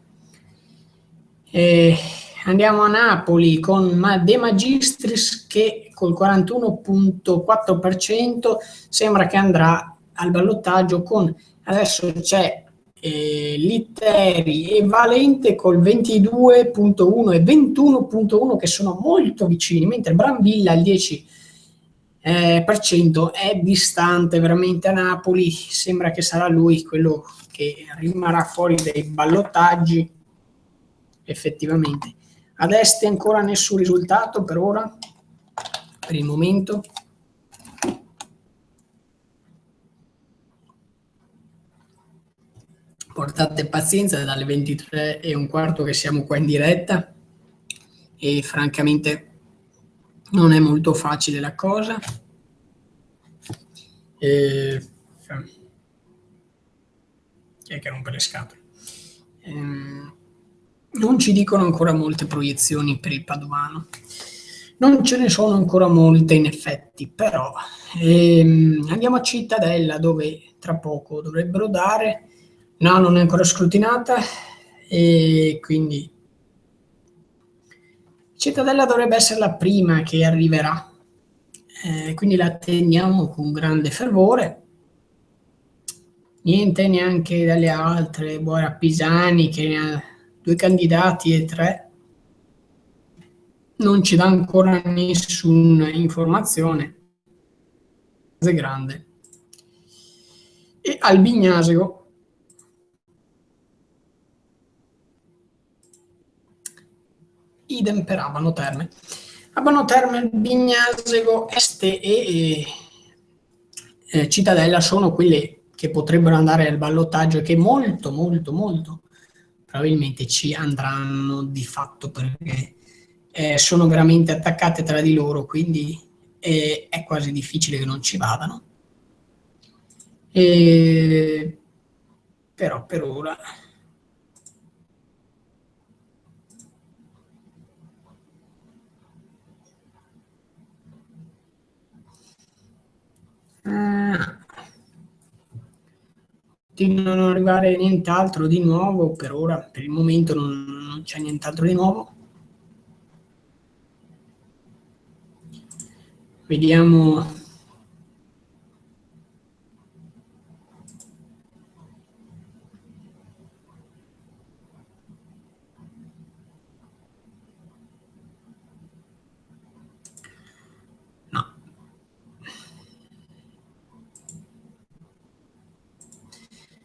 A: Andiamo a Napoli con De Magistris che col 41,4% sembra che andrà al ballottaggio con, adesso c'è Litteri e Valente col 22,1 e 21,1 che sono molto vicini, mentre Brambilla al 10% è distante veramente a Napoli, sembra che sarà lui quello che rimarrà fuori dai ballottaggi effettivamente. Ad est ancora nessun risultato per ora, per il momento. Portate pazienza, dalle 23:15 che siamo qua in diretta e francamente non è molto facile la cosa. Chi è che rompe le scatole? Non ci dicono ancora molte proiezioni per il Padovano. Non ce ne sono ancora molte in effetti, però andiamo a Cittadella dove tra poco dovrebbero dare. No, non è ancora scrutinata e quindi Cittadella dovrebbe essere la prima che arriverà, quindi la attendiamo con grande fervore. Niente neanche dalle altre, Bora Pisani che ne ha 2 candidati e 3. Non ci dà ancora nessuna informazione. È grande. E Albignasego idem per Abano Terme. Abano Terme, Bignasego, Este e Cittadella sono quelle che potrebbero andare al ballottaggio e che molto molto molto probabilmente ci andranno di fatto perché sono veramente attaccate tra di loro, quindi è quasi difficile che non ci vadano. Però per ora di non arrivare nient'altro di nuovo per ora, per il momento non c'è nient'altro di nuovo. Vediamo. No.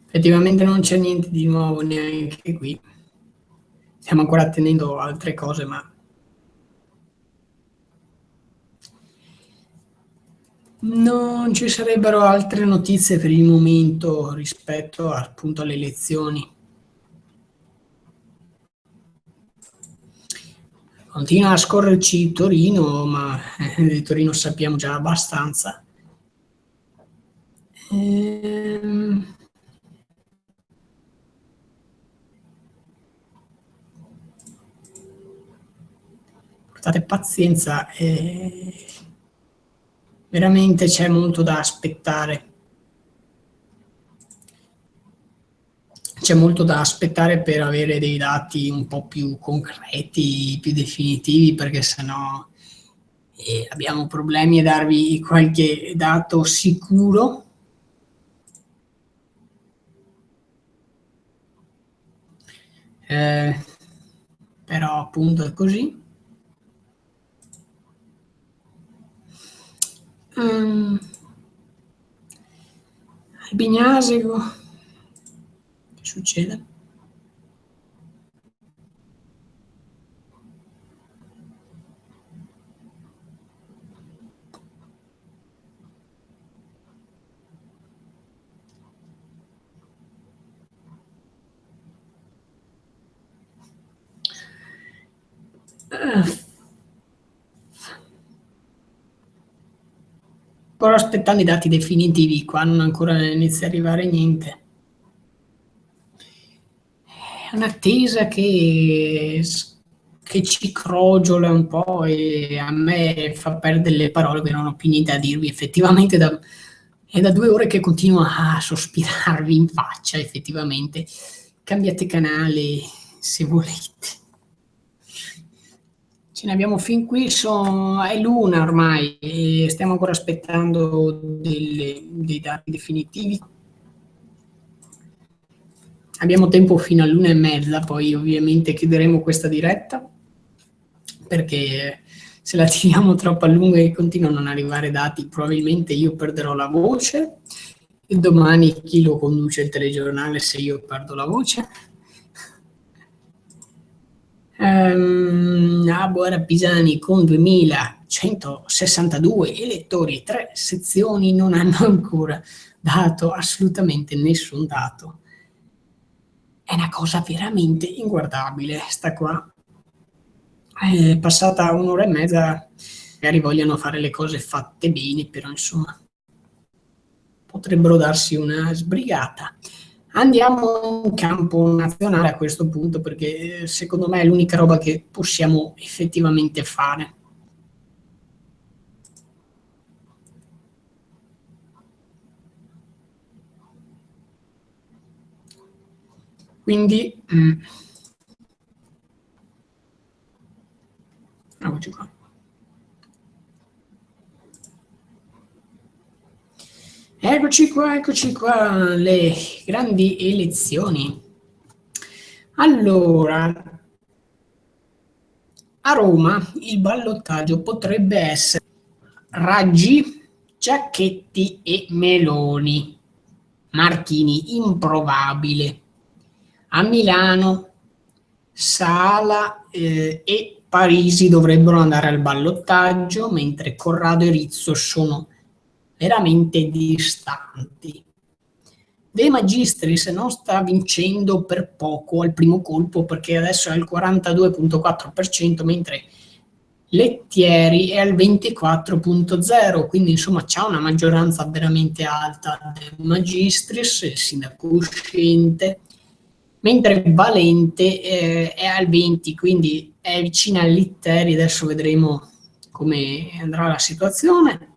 A: Effettivamente non c'è niente di nuovo neanche qui. stiamo ancora attendendo altre cose, ma non ci sarebbero altre notizie per il momento rispetto appunto alle elezioni. Continua a scorrerci Torino, ma di Torino sappiamo già abbastanza. Portate pazienza, veramente c'è molto da aspettare. C'è molto da aspettare per avere dei dati un po' più concreti, più definitivi, perché sennò abbiamo problemi a darvi qualche dato sicuro. Però appunto è così. Bignasego, che succede? Ancora aspettando i dati definitivi, qua non ancora inizia a arrivare niente. È un'attesa che ci crogiola un po' e a me fa perdere le parole, che non ho più niente da dirvi. Effettivamente è da 2 ore che continuo a sospirarvi in faccia, effettivamente. Cambiate canale se volete. Ce ne abbiamo fin qui, è l'una ormai e stiamo ancora aspettando dei dati definitivi. Abbiamo tempo fino all'1:30, poi ovviamente chiuderemo questa diretta, perché se la tiriamo troppo a lungo e continuano a non arrivare dati, probabilmente io perderò la voce e domani chi lo conduce il telegiornale se io perdo la voce? Buona Pisani con 2162 elettori, 3 sezioni non hanno ancora dato assolutamente nessun dato. È una cosa veramente inguardabile, sta qua. È passata 1 ora e mezza, magari vogliono fare le cose fatte bene, però insomma potrebbero darsi una sbrigata. Andiamo in campo nazionale a questo punto, perché secondo me è l'unica roba che possiamo effettivamente fare. Quindi eccoci qua. Eccoci qua, le grandi elezioni. Allora, a Roma il ballottaggio potrebbe essere Raggi, Giacchetti e Meloni. Marchini improbabile. A Milano Sala e Parisi dovrebbero andare al ballottaggio, mentre Corrado e Rizzo sono veramente distanti. De Magistris non sta vincendo per poco al primo colpo, perché adesso è al 42,4%, mentre Lettieri è al 24,0%, quindi insomma c'ha una maggioranza veramente alta De Magistris, il sindaco uscente, mentre Valente è al 20%, quindi è vicina a Litteri. Adesso vedremo come andrà la situazione.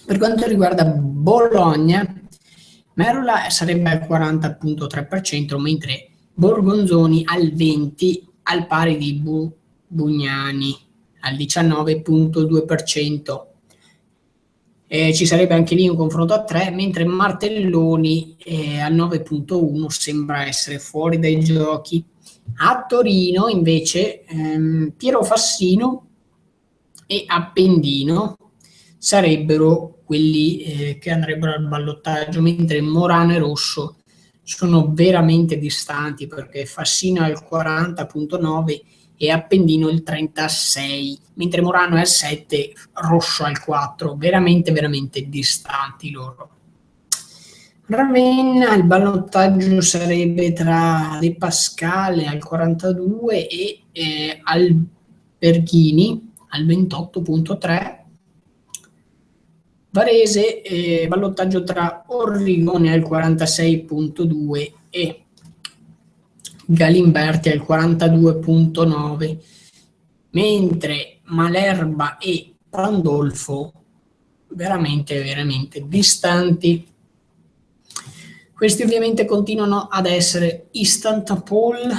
A: Per quanto riguarda Bologna, Merola sarebbe al 40,3%, mentre Borgonzoni al 20%, al pari di Bugnani al 19,2%. Ci sarebbe anche lì un confronto a 3, mentre Martelloni al 9,1 sembra essere fuori dai giochi. A Torino invece Piero Fassino e Appendino sarebbero quelli che andrebbero al ballottaggio, mentre Morano e Rosso sono veramente distanti, perché Fassino è al 40,9 e Appendino il 36, mentre Murano è al 7, Rosso al 4, veramente veramente distanti loro. Ravenna, il ballottaggio sarebbe tra De Pascale al 42 e Alberghini al 28,3. Varese, ballottaggio tra Orrigone al 46,2 e Galimberti al 42,9, mentre Malerba e Pandolfo veramente veramente distanti. Questi ovviamente continuano ad essere instant poll,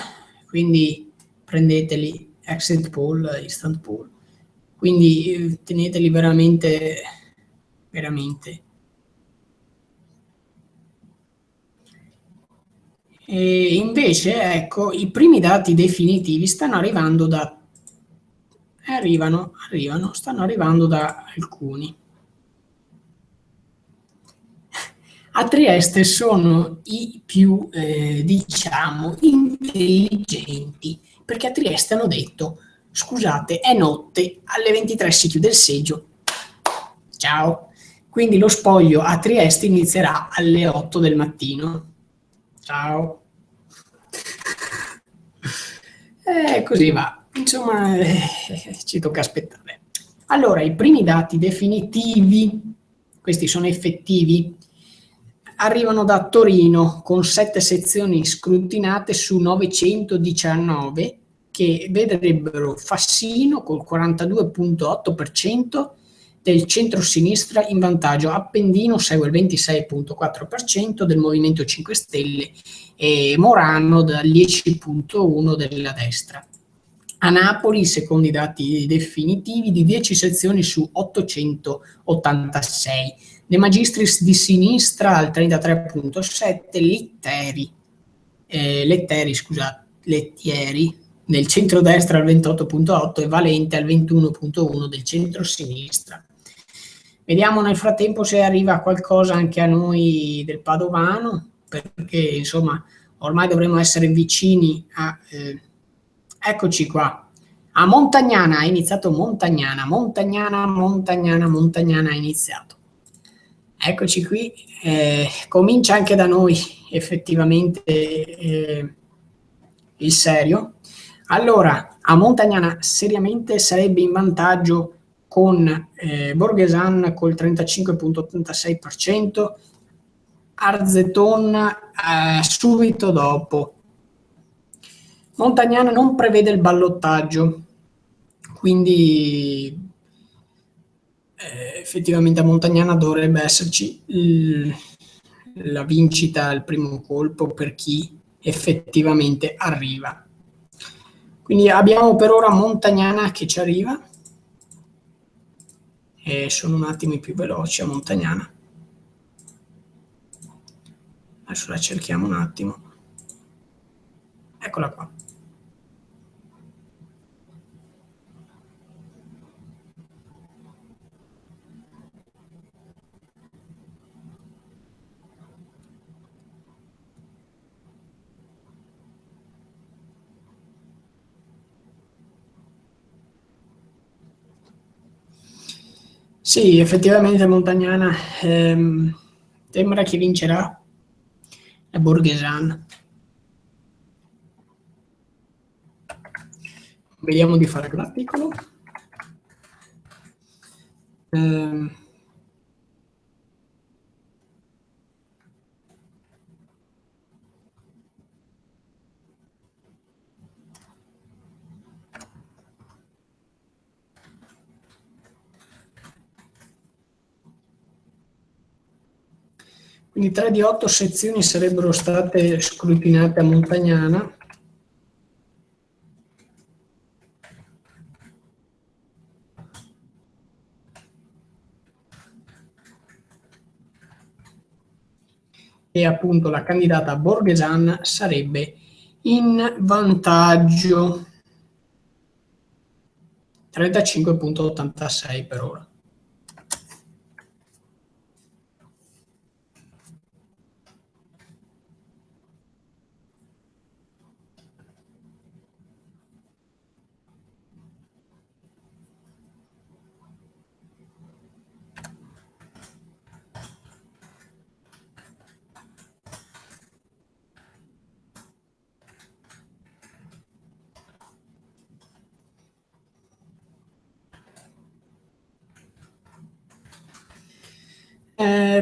A: quindi prendeteli, exit poll, instant poll, quindi teneteli veramente veramente. E invece, ecco, i primi dati definitivi stanno arrivando stanno arrivando da alcuni. A Trieste sono i più, diciamo, intelligenti, perché a Trieste hanno detto: scusate, è notte, alle 23 si chiude il seggio, ciao. Quindi lo spoglio a Trieste inizierà alle 8 del mattino. Ciao. Così va. Insomma, ci tocca aspettare. Allora, i primi dati definitivi, questi sono effettivi, arrivano da Torino con 7 sezioni scrutinate su 919 che vedrebbero Fassino col 42,8% del centro-sinistra in vantaggio, Appendino segue il 26,4% del Movimento 5 Stelle e Morano dal 10,1% della destra. A Napoli, secondo i dati definitivi, di 10 sezioni su 886, De Magistris di sinistra al 33,7, Lettieri nel centrodestra al 28,8 e Valente al 21,1 del centro-sinistra. Vediamo nel frattempo se arriva qualcosa anche a noi del Padovano, perché insomma ormai dovremmo essere vicini a... eccoci qua. A Montagnana ha iniziato Montagnana ha iniziato. Eccoci qui, comincia anche da noi effettivamente il serio. Allora, a Montagnana seriamente sarebbe in vantaggio con Borghesan col 35,86%, Arzeton subito dopo. Montagnana non prevede il ballottaggio, quindi effettivamente a Montagnana dovrebbe esserci la vincita al primo colpo per chi effettivamente arriva. Quindi abbiamo per ora Montagnana che ci arriva e sono un attimo più veloci a Montagnana. Adesso la cerchiamo un attimo. Eccola qua. Sì, effettivamente Montagnana sembra che vincerà la Borghesan. Vediamo di fare l'articolo. Quindi 3 di 8 sezioni sarebbero state scrutinate a Montagnana. E appunto la candidata Borghesan sarebbe in vantaggio 35,86 per ora.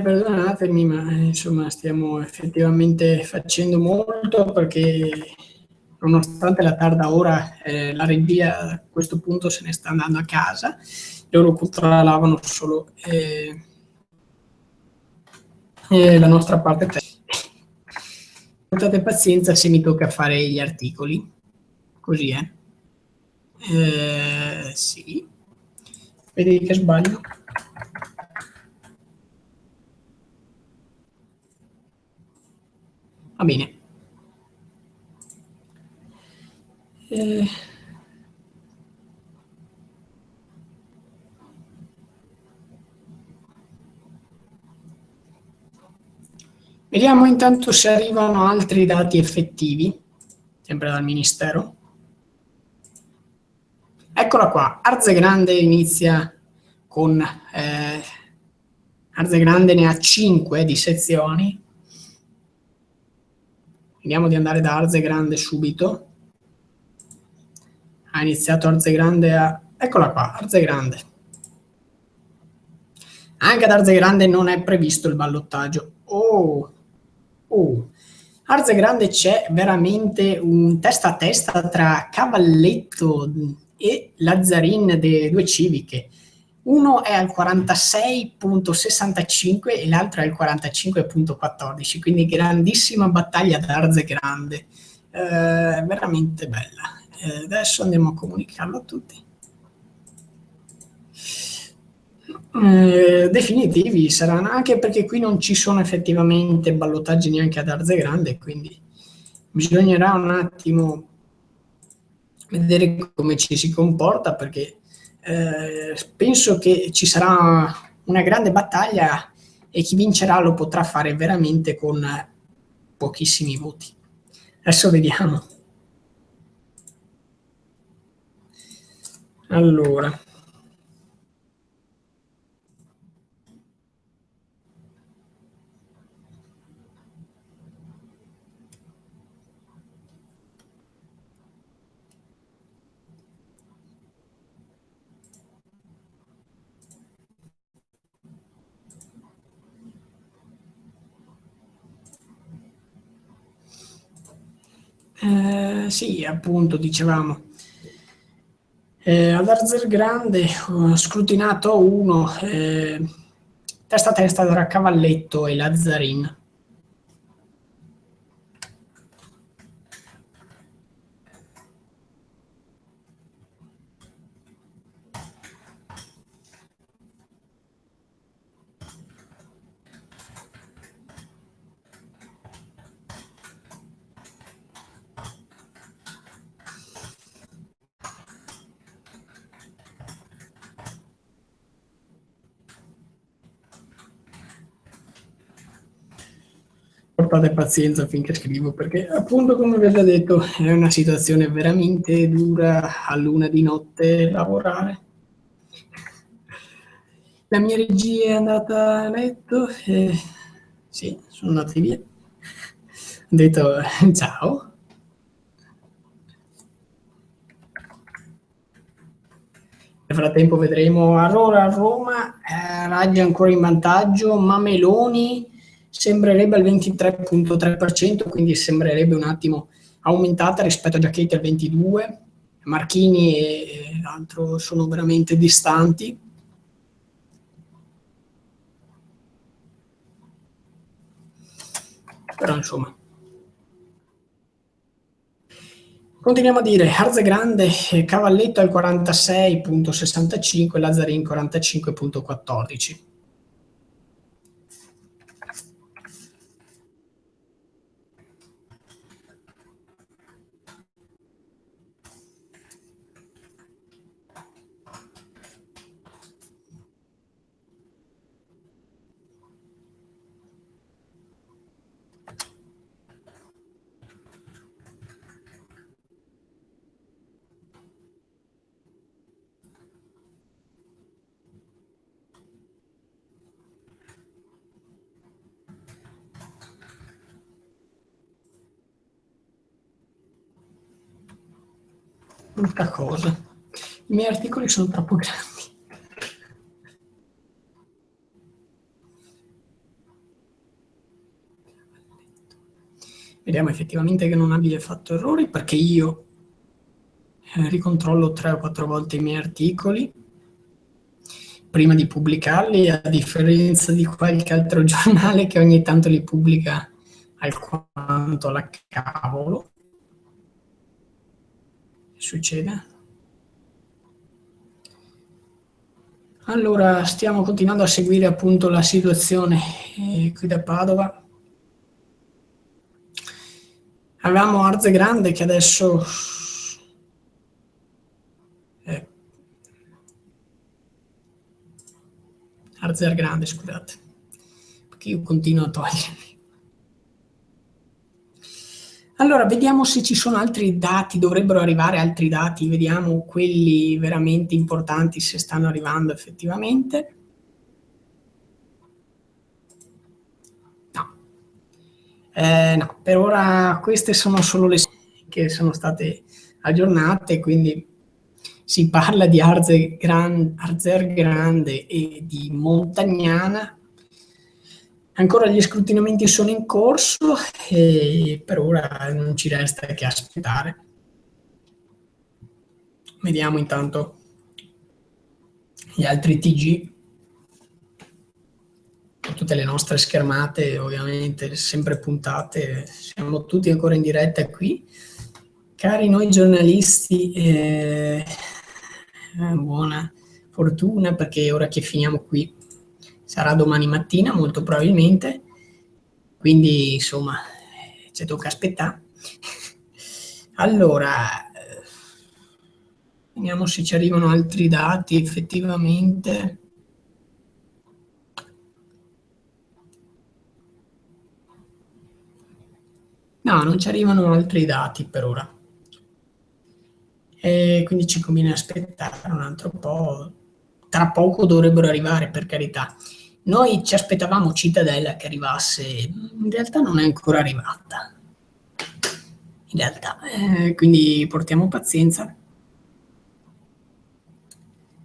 A: Perdonatemi, ma insomma stiamo effettivamente facendo molto perché nonostante la tarda ora, la regia a questo punto se ne sta andando a casa, loro controllavano solo la nostra parte tecnica. Portate pazienza se mi tocca fare gli articoli, così è. Sì, vedi che sbaglio. Va bene. Vediamo intanto se arrivano altri dati effettivi, sempre dal Ministero. Eccola qua, Arze Grande inizia con Arze Grande ne ha 5 di sezioni. Vediamo di andare da Arze Grande subito. Ha iniziato Arze Grande a... Eccola qua, Arze Grande. Anche ad Arze Grande non è previsto il ballottaggio. Arze Grande c'è veramente un testa a testa tra Cavalletto e Lazzarin delle due civiche. Uno è al 46,65 e l'altro è al 45,14, quindi grandissima battaglia ad Arze Grande. Veramente bella. Adesso andiamo a comunicarlo a tutti. Definitivi saranno, anche perché qui non ci sono effettivamente ballottaggi neanche ad Arze Grande, quindi bisognerà un attimo vedere come ci si comporta, perché penso che ci sarà una grande battaglia e chi vincerà lo potrà fare veramente con pochissimi voti. Adesso vediamo. Allora. Sì, appunto, dicevamo. Ad Arzer Grande ho scrutinato uno testa a testa tra Cavalletto e Lazzarin. Portate pazienza finché scrivo, perché appunto, come vi ho già detto, è una situazione veramente dura a luna di notte lavorare. La mia regia è andata a letto e sì, sono andati via. Ho detto ciao. Nel frattempo vedremo. Allora Roma, Raggi ancora in vantaggio, ma Meloni sembrerebbe al 23,3%, quindi sembrerebbe un attimo aumentata rispetto a Giachetti al 22%. Marchini e l'altro sono veramente distanti. Però insomma. Continuiamo a dire Arze Grande, Cavalletto al 46,65, Lazzarin 45,14. Brutta cosa. I miei articoli sono troppo grandi. Vediamo effettivamente che non abbia fatto errori, perché io ricontrollo 3 o 4 volte i miei articoli prima di pubblicarli, a differenza di qualche altro giornale che ogni tanto li pubblica alquanto alla cavolo. Che succede? Allora, stiamo continuando a seguire appunto la situazione qui da Padova. Avevamo Arze Grande che adesso Arzer Grande, scusate, perché io continuo a togliermi. Allora, vediamo se ci sono altri dati, dovrebbero arrivare altri dati, vediamo quelli veramente importanti se stanno arrivando effettivamente. No, no, per ora queste sono solo le che sono state aggiornate, quindi si parla di Arzer Grande e di Montagnana. Ancora gli scrutinamenti sono in corso e per ora non ci resta che aspettare. Vediamo intanto gli altri TG, tutte le nostre schermate ovviamente sempre puntate, siamo tutti ancora in diretta qui. Cari noi giornalisti, buona fortuna perché ora che finiamo qui sarà domani mattina molto probabilmente, quindi insomma ci tocca aspettare. Allora, vediamo se ci arrivano altri dati effettivamente. No, non ci arrivano altri dati per ora. E quindi ci conviene aspettare un altro po'. Tra poco dovrebbero arrivare, per carità. Noi ci aspettavamo Cittadella che arrivasse, in realtà non è ancora arrivata. In realtà, quindi portiamo pazienza.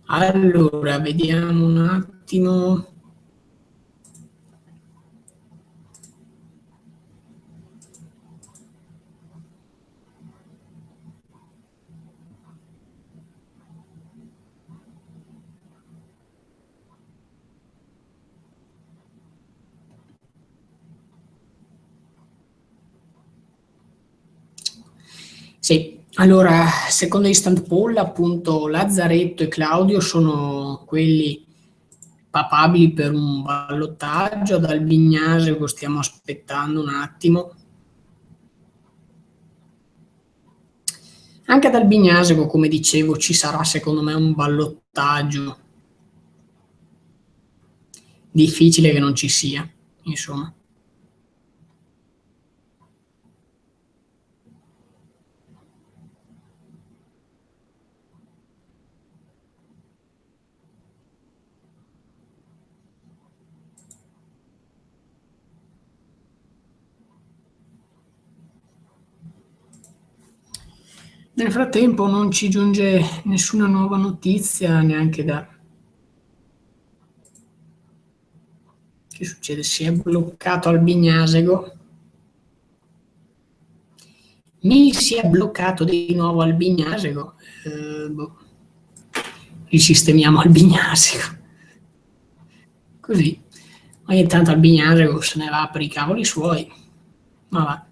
A: Allora, vediamo un attimo. Sì, allora, secondo Instant Poll, appunto, Lazzaretto e Claudio sono quelli papabili per un ballottaggio. Ad Albignasego stiamo aspettando un attimo. Anche ad Albignasego, come dicevo, ci sarà secondo me un ballottaggio. Difficile che non ci sia, insomma. Nel frattempo non ci giunge nessuna nuova notizia neanche da... Che succede? Si è bloccato Albignasego. Mi si è bloccato di nuovo Albignasego. Boh. Risistemiamo Albignasego. Così. Ogni tanto Albignasego se ne va per i cavoli suoi. Ma va.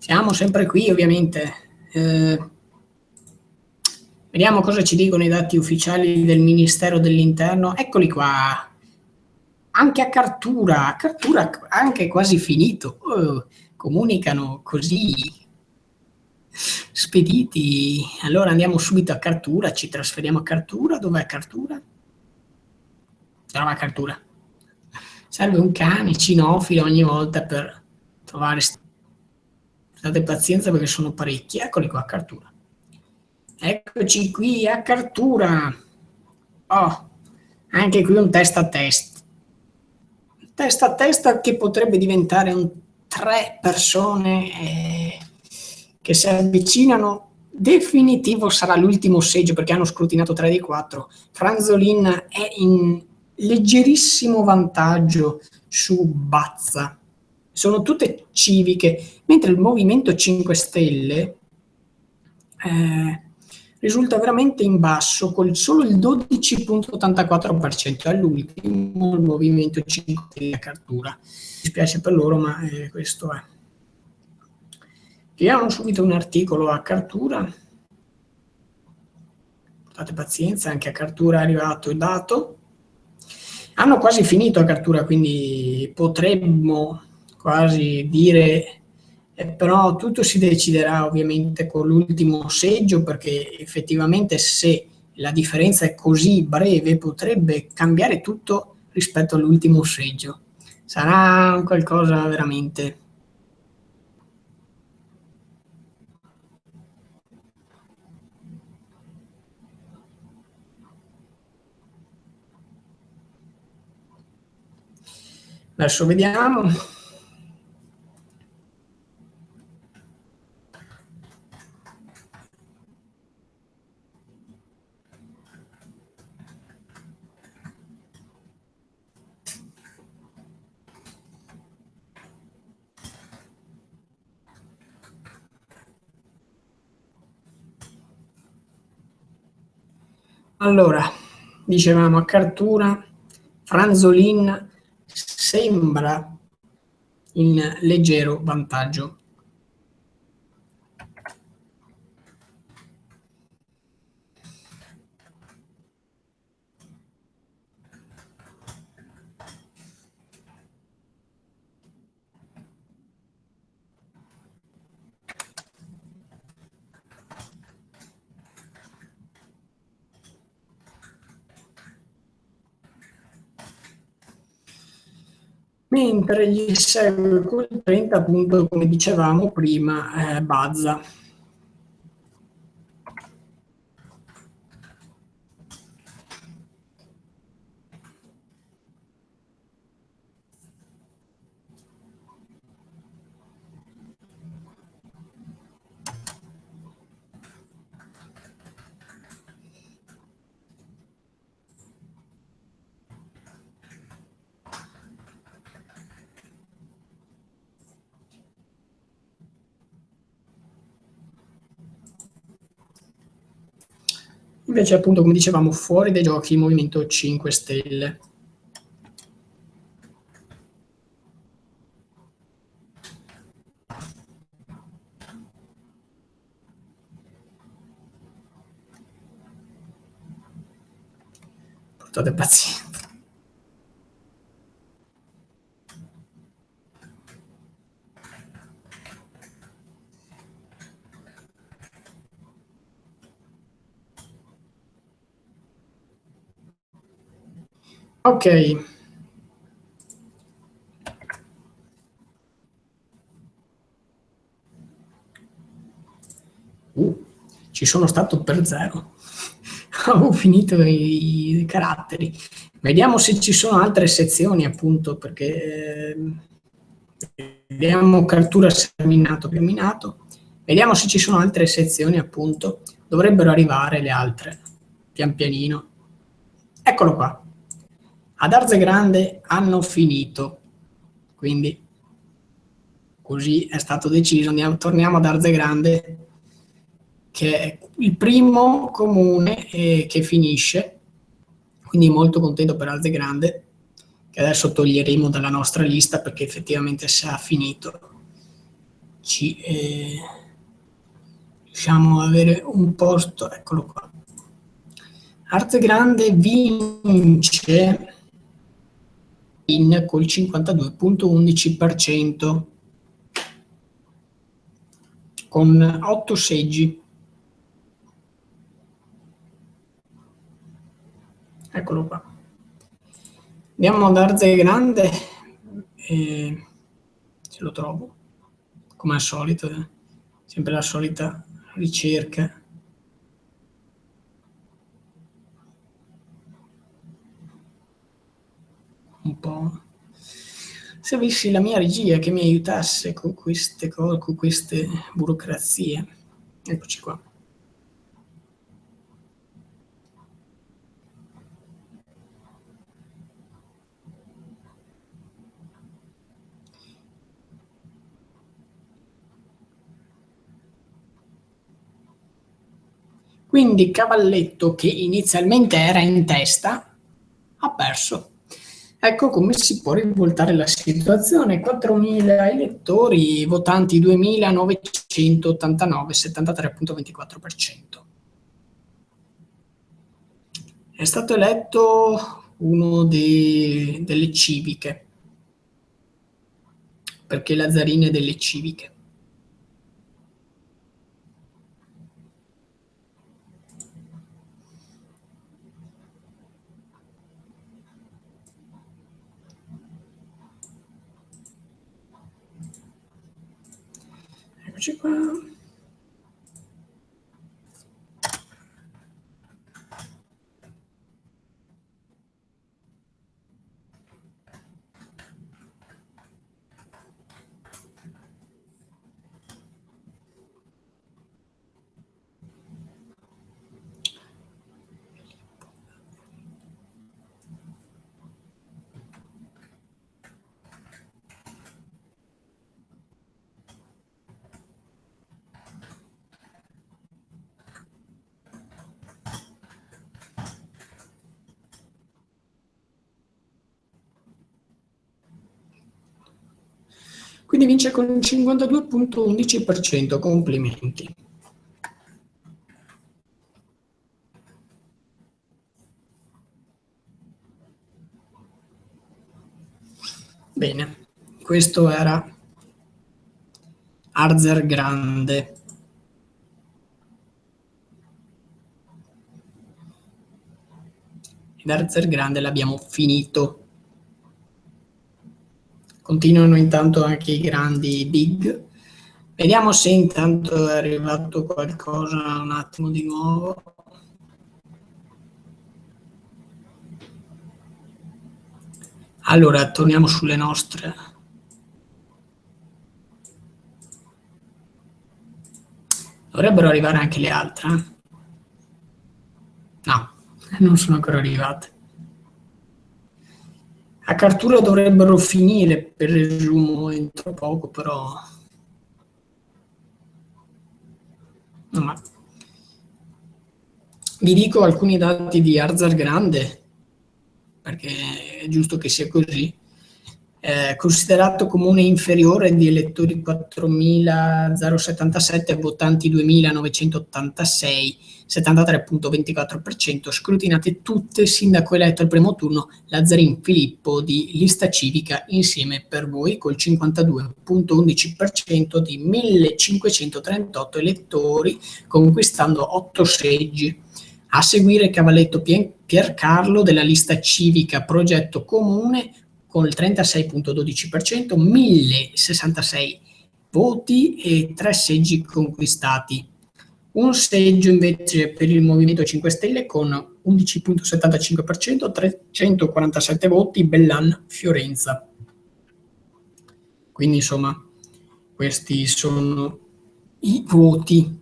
A: Siamo sempre qui, ovviamente. Vediamo cosa ci dicono i dati ufficiali del Ministero dell'Interno. Eccoli qua. Anche a Cartura anche quasi finito. Comunicano così spediti. Allora andiamo subito a Cartura, ci trasferiamo a Cartura. Dov'è Cartura? Trova Cartura. Serve un cane cinofilo ogni volta per trovare. Abbiate pazienza perché sono parecchi. Eccoli qua, Cartura. Eccoci qui a Cartura. Oh, anche qui un testa a testa. Testa a testa che potrebbe diventare un 3 persone che si avvicinano definitivo sarà l'ultimo seggio perché hanno scrutinato 3 dei 4. Franzolin è in leggerissimo vantaggio su Bazza. Sono tutte civiche, mentre il Movimento 5 Stelle risulta veramente in basso con solo il 12,84%. All'ultimo il Movimento 5 Stelle a Cartura. Mi spiace per loro, ma questo è. Chiediamo subito un articolo a Cartura. Portate pazienza, anche a Cartura è arrivato il dato. Hanno quasi finito a Cartura, quindi potremmo quasi dire, però tutto si deciderà ovviamente con l'ultimo seggio, perché effettivamente se la differenza è così breve potrebbe cambiare tutto rispetto all'ultimo seggio. Sarà qualcosa veramente. Adesso vediamo. Allora, dicevamo a Cartura, Franzolin sembra in leggero vantaggio. Mentre gli segue col 30 appunto, come dicevamo prima, Bazza. Invece appunto, come dicevamo, fuori dai giochi il Movimento 5 Stelle. Portate pazienza. Ok. Ci sono stato per 0. Avevo finito i caratteri. Vediamo se ci sono altre sezioni, appunto, perché vediamo Cartura terminato. Vediamo se ci sono altre sezioni, appunto. Dovrebbero arrivare le altre, pian pianino. Eccolo qua. Ad Arze Grande hanno finito, quindi così è stato deciso. Torniamo ad Arze Grande, che è il primo comune che finisce, quindi molto contento per Arze Grande, che adesso toglieremo dalla nostra lista perché effettivamente se ha finito ci riusciamo ad avere un posto. Eccolo qua. Arze Grande vince col 52,11% con 8 seggi. Eccolo qua. Andiamo ad Arze Grande, se lo trovo, come al solito, sempre la solita ricerca. Un po'. Se avessi la mia regia che mi aiutasse con queste cose, con queste burocrazie. Eccoci qua. Quindi Cavalletto, che inizialmente era in testa, ha perso. Ecco come si può rivoltare la situazione. 4.000 elettori, votanti 2.989, 73,24%. È stato eletto uno delle civiche, perché Lazzarini è delle civiche. Eccoci qua. Quindi vince con il 52,11%, complimenti. Bene, questo era Arzer Grande. Ed Arzer Grande l'abbiamo finito. Continuano intanto anche i grandi big. Vediamo se intanto è arrivato qualcosa un attimo di nuovo. Allora, torniamo sulle nostre. Dovrebbero arrivare anche le altre. No, non sono ancora arrivate. A Cartura dovrebbero finire, per resumo, entro poco, però. No, vi dico alcuni dati di Arzar Grande, perché è giusto che sia così. Considerato comune inferiore di elettori 4.077, votanti 2.986, 73,24%, scrutinate tutte sindaco eletto al primo turno Lazzarin Filippo di Lista Civica Insieme per Voi col 52,11% di 1.538 elettori, conquistando 8 seggi. A seguire Cavalletto Piercarlo della Lista Civica Progetto Comune con il 36,12%, 1.066 voti e 3 seggi conquistati. Un seggio invece per il Movimento 5 Stelle con 11,75%, 347 voti, Bellan Fiorenza. Quindi insomma questi sono i voti.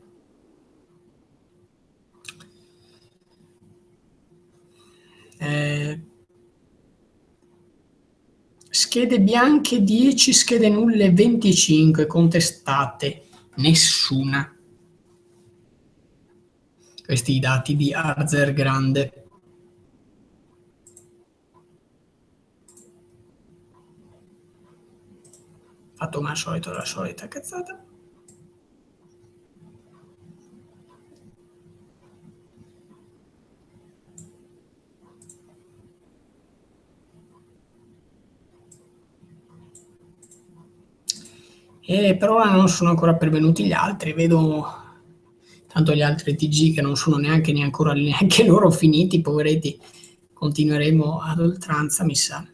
A: Schede bianche 10, schede nulle 25, contestate nessuna. Questi i dati di Arzer Grande. Fatto come al solito la solita cazzata. E per ora non sono ancora pervenuti gli altri, vedo tanto gli altri TG che non sono neanche loro finiti, poveretti, continueremo ad oltranza, mi sa.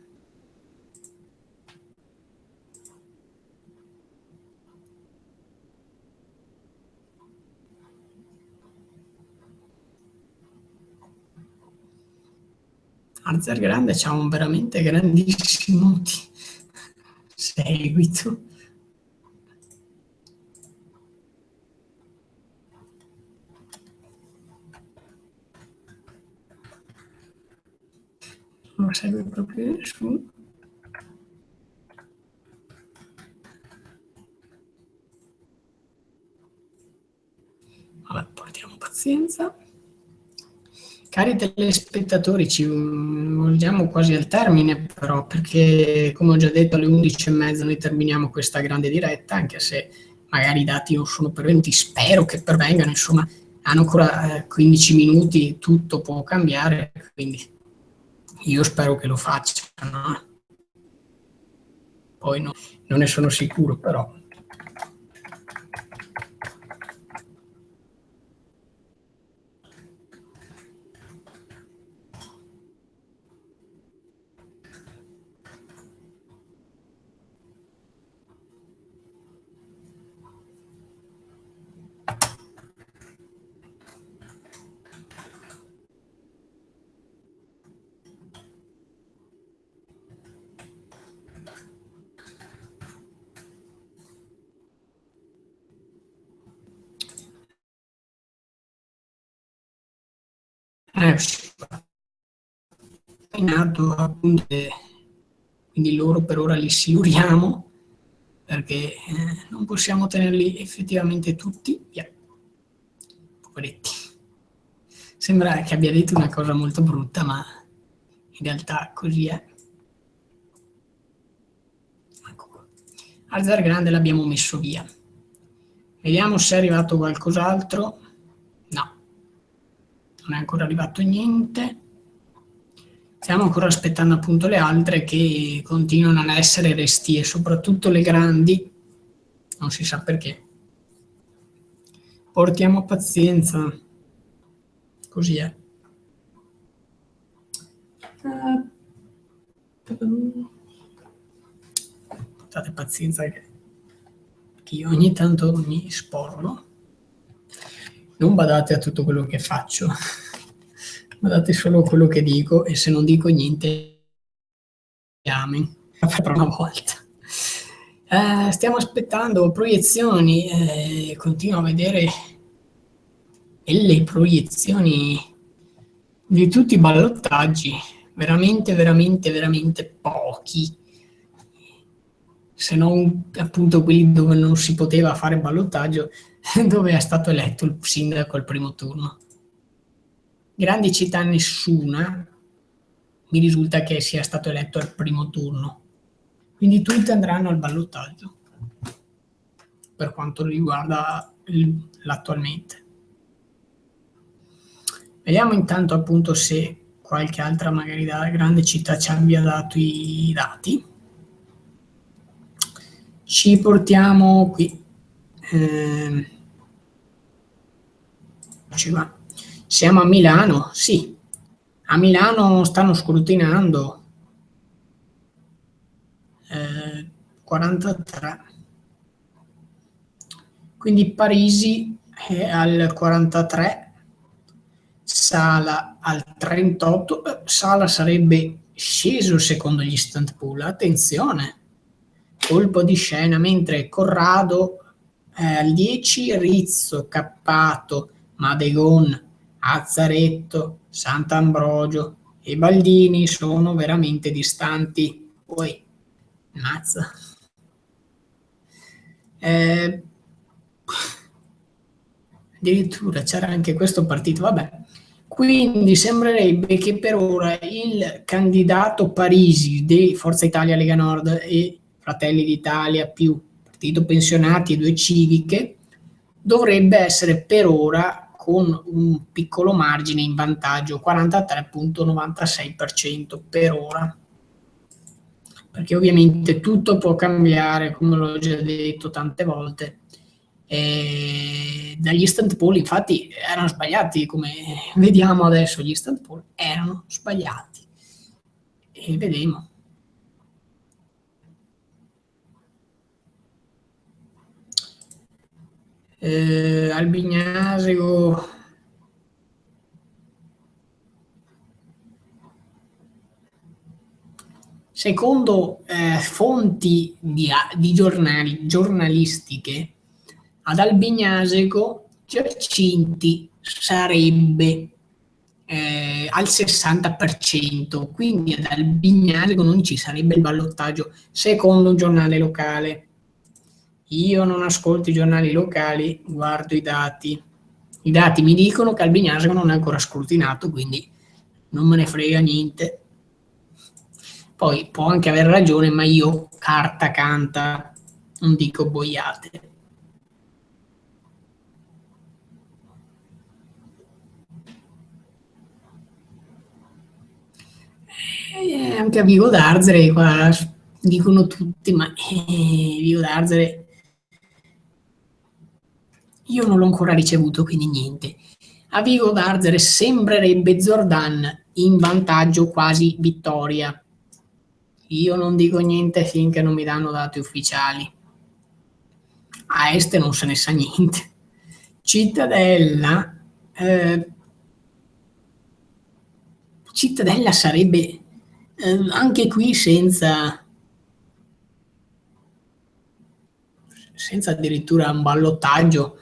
A: Arzer Grande c'ha un veramente grandissimo seguito. Non segue proprio nessuno. Vabbè, portiamo pazienza. Cari telespettatori, ci volgiamo quasi al termine però, perché come ho già detto alle 11:30 noi terminiamo questa grande diretta, anche se magari i dati non sono pervenuti, spero che pervengano, insomma, hanno ancora 15 minuti, tutto può cambiare, quindi io spero che lo facciano. Poi non ne sono sicuro, però. In atto appunto, quindi loro per ora li siluriamo perché non possiamo tenerli effettivamente tutti via. Poveretti. Sembra che abbia detto una cosa molto brutta, ma in realtà così è. Ecco qua. Alzar grande l'abbiamo messo via. Vediamo se è arrivato qualcos'altro. No, non è ancora arrivato niente. Stiamo ancora aspettando appunto le altre che continuano ad essere restie, soprattutto le grandi, non si sa perché. Portiamo pazienza, così è. Portate pazienza che io ogni tanto mi sporlo. Non badate a tutto quello che faccio, badate solo a quello che dico e se non dico niente, amen. Per una volta. Stiamo aspettando proiezioni, continuo a vedere delle proiezioni di tutti i ballottaggi, veramente, veramente, veramente pochi, se non appunto quelli dove non si poteva fare ballottaggio, dove è stato eletto il sindaco al primo turno. Grandi città nessuna, mi risulta che sia stato eletto al primo turno. Quindi tutti andranno al ballottaggio per quanto riguarda l'attualmente. Vediamo intanto appunto se qualche altra magari da grande città ci abbia dato i dati. Ci portiamo qui. Siamo a Milano, sì. A Milano stanno scrutinando 43. Quindi Parisi è al 43, Sala al 38, Sala sarebbe sceso secondo gli instant poll, attenzione, colpo di scena, mentre Corrado al 10, Rizzo, Cappato, Madegon, Azzaretto, Sant'Ambrogio e Baldini sono veramente distanti. Poi, mazza. Addirittura c'era anche questo partito, vabbè. Quindi sembrerebbe che per ora il candidato Parisi di Forza Italia Lega Nord e Fratelli d'Italia più Partito Pensionati e Due Civiche dovrebbe essere per ora con un piccolo margine in vantaggio, 43,96% per ora. Perché ovviamente tutto può cambiare, come l'ho già detto tante volte. Dagli instant poll infatti erano sbagliati, come vediamo adesso gli instant poll erano sbagliati e vedremo. Albignasego secondo fonti di giornalistiche ad Albignasego Giacinti sarebbe al 60%, quindi ad Albignasego non ci sarebbe il ballottaggio, secondo un giornale locale. Io non ascolto i giornali locali, guardo i dati. I dati mi dicono che Albignasco non è ancora scrutinato, quindi non me ne frega niente. Poi può anche aver ragione, ma io carta canta, non dico boiate. Anche a Vigo d'Arzere qua dicono tutti, ma Vigo d'Arzere io non l'ho ancora ricevuto, quindi niente. A Vigo d'Arzere sembrerebbe Zordan in vantaggio, quasi vittoria. Io non dico niente finché non mi danno dati ufficiali. A est non se ne sa niente. Cittadella, eh, Cittadella sarebbe anche qui senza addirittura un ballottaggio,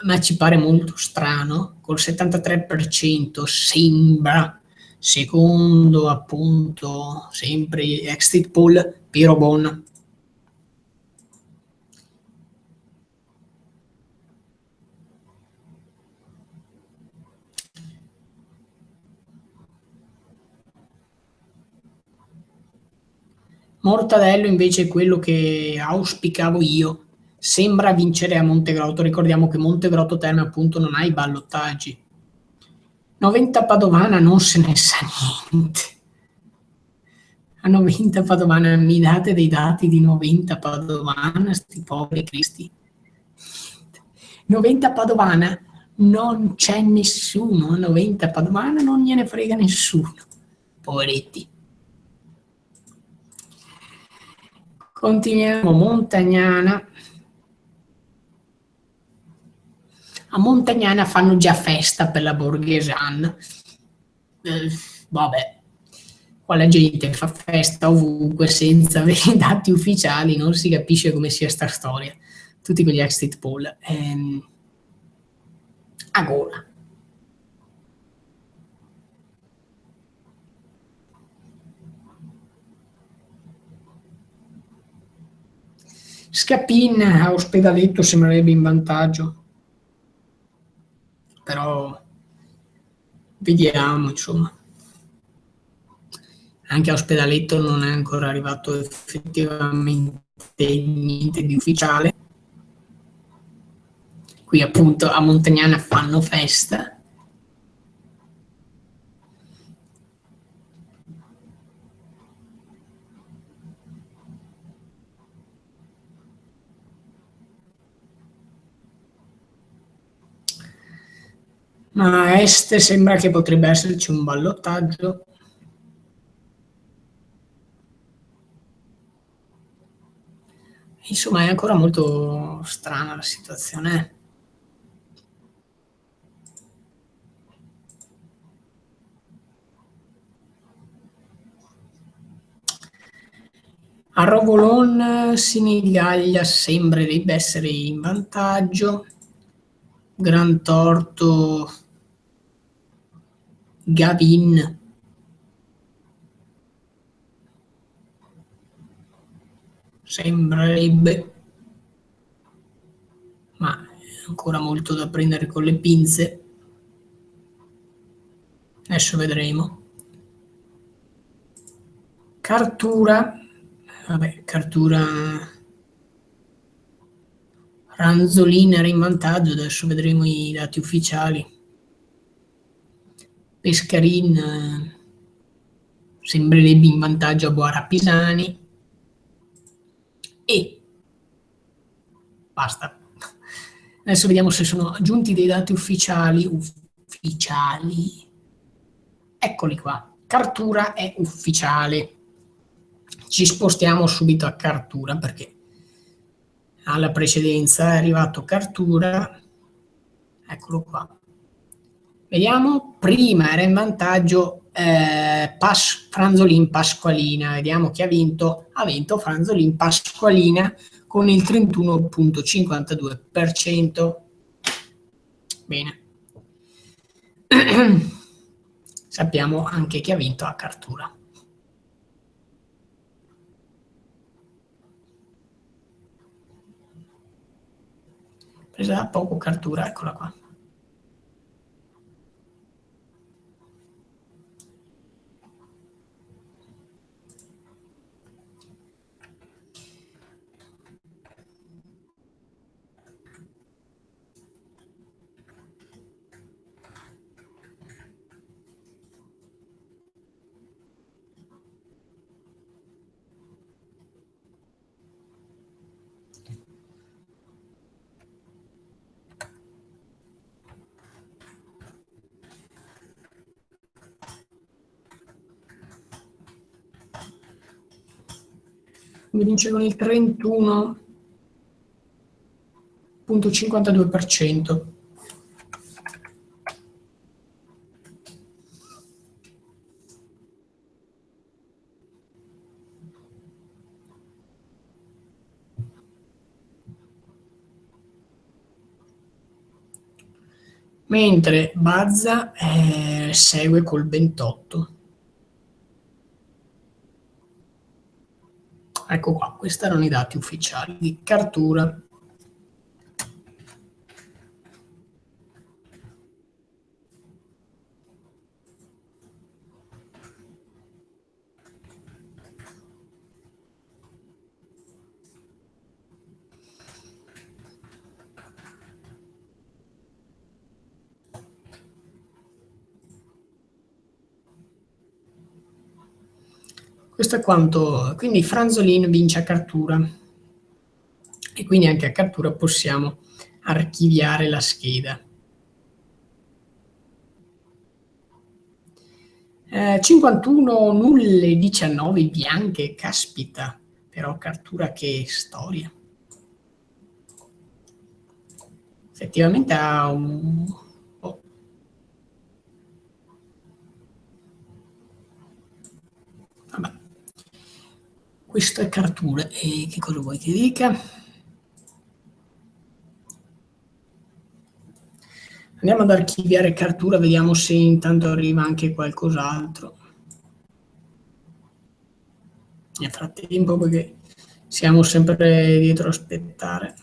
A: ma ci pare molto strano. Col 73% sembra, secondo appunto sempre exit poll, Piero Bon. Mortadello invece è quello che auspicavo io. Sembra vincere a Montegrotto. Ricordiamo che Montegrotto Terme appunto non ha i ballottaggi. Noventa Padovana non se ne sa niente. A Noventa Padovana mi date dei dati di Noventa Padovana, sti poveri cristi. Noventa Padovana non c'è nessuno, a Noventa Padovana non gliene frega nessuno. Poveretti. Continuiamo, Montagnana. A Montagnana fanno già festa per la Borghesan. Eh, vabbè, qua la gente fa festa ovunque senza avere dati ufficiali, non si capisce come sia sta storia. Tutti quegli exit poll. A gola. Scapin a Ospedaletto sembrerebbe in vantaggio, però vediamo, insomma. Anche a Ospedaletto non è ancora arrivato effettivamente niente di ufficiale. Qui appunto a Montagnana fanno festa. Ma a est sembra che potrebbe esserci un ballottaggio. Insomma, è ancora molto strana la situazione. A Rovolon Sinigaglia sembrerebbe essere in vantaggio. Gran Torto Gavin sembrerebbe, ma è ancora molto da prendere con le pinze. Adesso vedremo. Cartura, vabbè, Cartura Ranzolin era in vantaggio, adesso vedremo i dati ufficiali. Pescarin sembrerebbe in vantaggio a Boara Pisani e basta. Adesso vediamo se sono aggiunti dei dati ufficiali. Eccoli qua. Cartura è ufficiale. Ci spostiamo subito a Cartura perché alla precedenza è arrivato Cartura. Eccolo qua. Vediamo, prima era in vantaggio Franzolin Pasqualina, vediamo chi ha vinto. Ha vinto Franzolin Pasqualina con il 31,52%. Bene. Sappiamo anche chi ha vinto a Cartura. Presa da poco Cartura, eccola qua. mi vince con il 31,52%. Mentre Bazza segue col 28. Ecco qua, questi erano i dati ufficiali di Cartura. Questo è quanto, quindi Franzolin vince a Cartura e quindi anche a Cartura possiamo archiviare la scheda. 51 nulle, 19 bianche, caspita, però Cartura che storia. Effettivamente ha un... Oh. Vabbè. Questo è Cartura e che cosa vuoi che dica? Andiamo ad archiviare Cartura, vediamo se intanto arriva anche qualcos'altro. Nel frattempo, perché siamo sempre dietro a aspettare.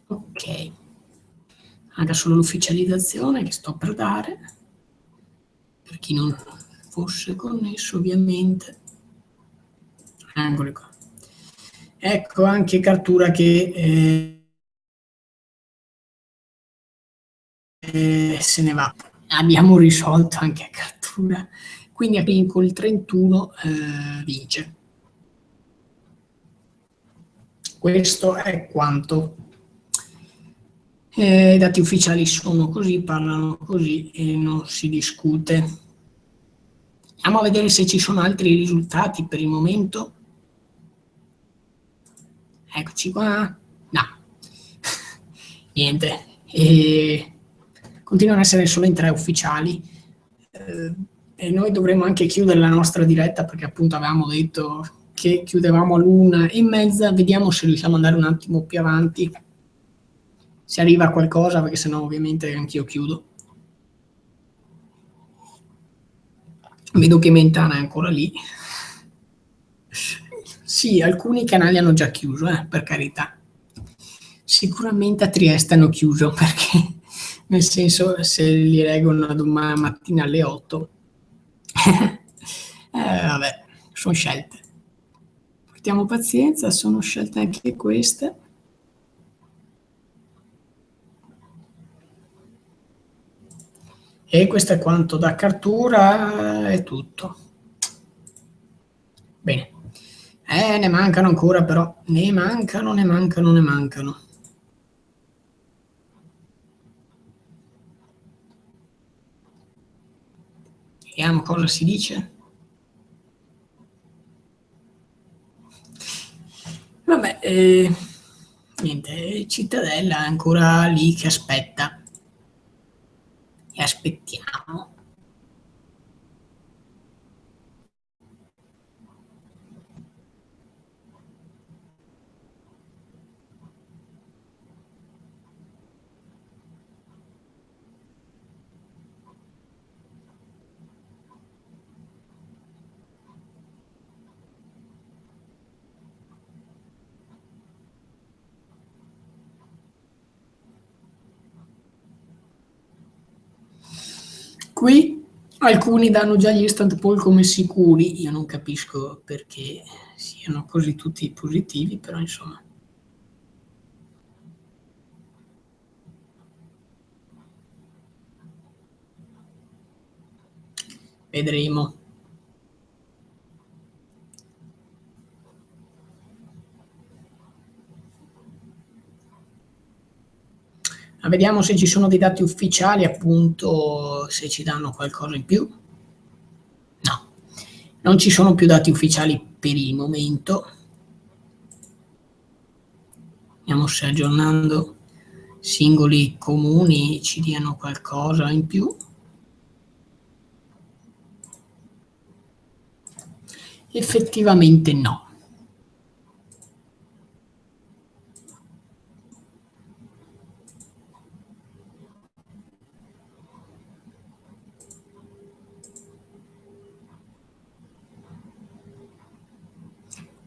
A: Ok, manca solo l'ufficializzazione che sto per dare, per chi non fosse connesso ovviamente. Eccoli qua. Ecco anche Cartura che se ne va. Abbiamo risolto anche a Cartura, quindi anche con il 31 vince. Questo è quanto. I dati ufficiali sono così, parlano così e non si discute. Andiamo a vedere se ci sono altri risultati per il momento. Eccoci qua. No, niente. E continuano ad essere solo in 3 ufficiali. E noi dovremmo anche chiudere la nostra diretta perché appunto avevamo detto che chiudevamo all'1:30. Vediamo se riusciamo ad andare un attimo più avanti. Se arriva qualcosa, perché sennò ovviamente anch'io chiudo. Vedo che Mentana è ancora lì. Sì, alcuni canali hanno già chiuso, per carità. Sicuramente a Trieste hanno chiuso perché, nel senso, se li leggono domani mattina alle 8, vabbè, sono scelte. Portiamo pazienza, sono scelte anche queste. E questo è quanto da Cartura, è tutto. Bene. Ne mancano ancora però, ne mancano, ne mancano, ne mancano. Vediamo cosa si dice. Vabbè, niente, Cittadella è ancora lì che aspetta. E aspettiamo. Qui alcuni danno già gli instant poll come sicuri, io non capisco perché siano così tutti positivi, però insomma. Vedremo. Ma vediamo se ci sono dei dati ufficiali, appunto, se ci danno qualcosa in più. No, non ci sono più dati ufficiali per il momento. Vediamo se aggiornando singoli comuni ci diano qualcosa in più. Effettivamente no.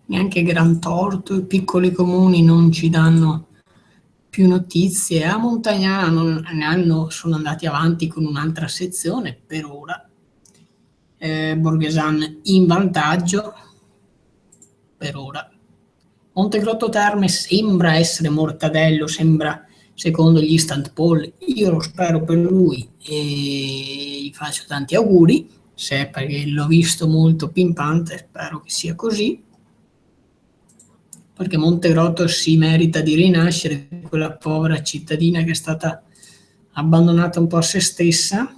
A: Neanche Gran Torto, i piccoli comuni non ci danno più notizie. A Montagnana sono andati avanti con un'altra sezione per ora. Borghesan in vantaggio per ora. Montegrotto Terme sembra essere Mortadello, sembra secondo gli instant poll. Io lo spero per lui e gli faccio tanti auguri, perché l'ho visto molto pimpante, spero che sia così, perché Montegrotto si merita di rinascere, quella povera cittadina che è stata abbandonata un po' a se stessa.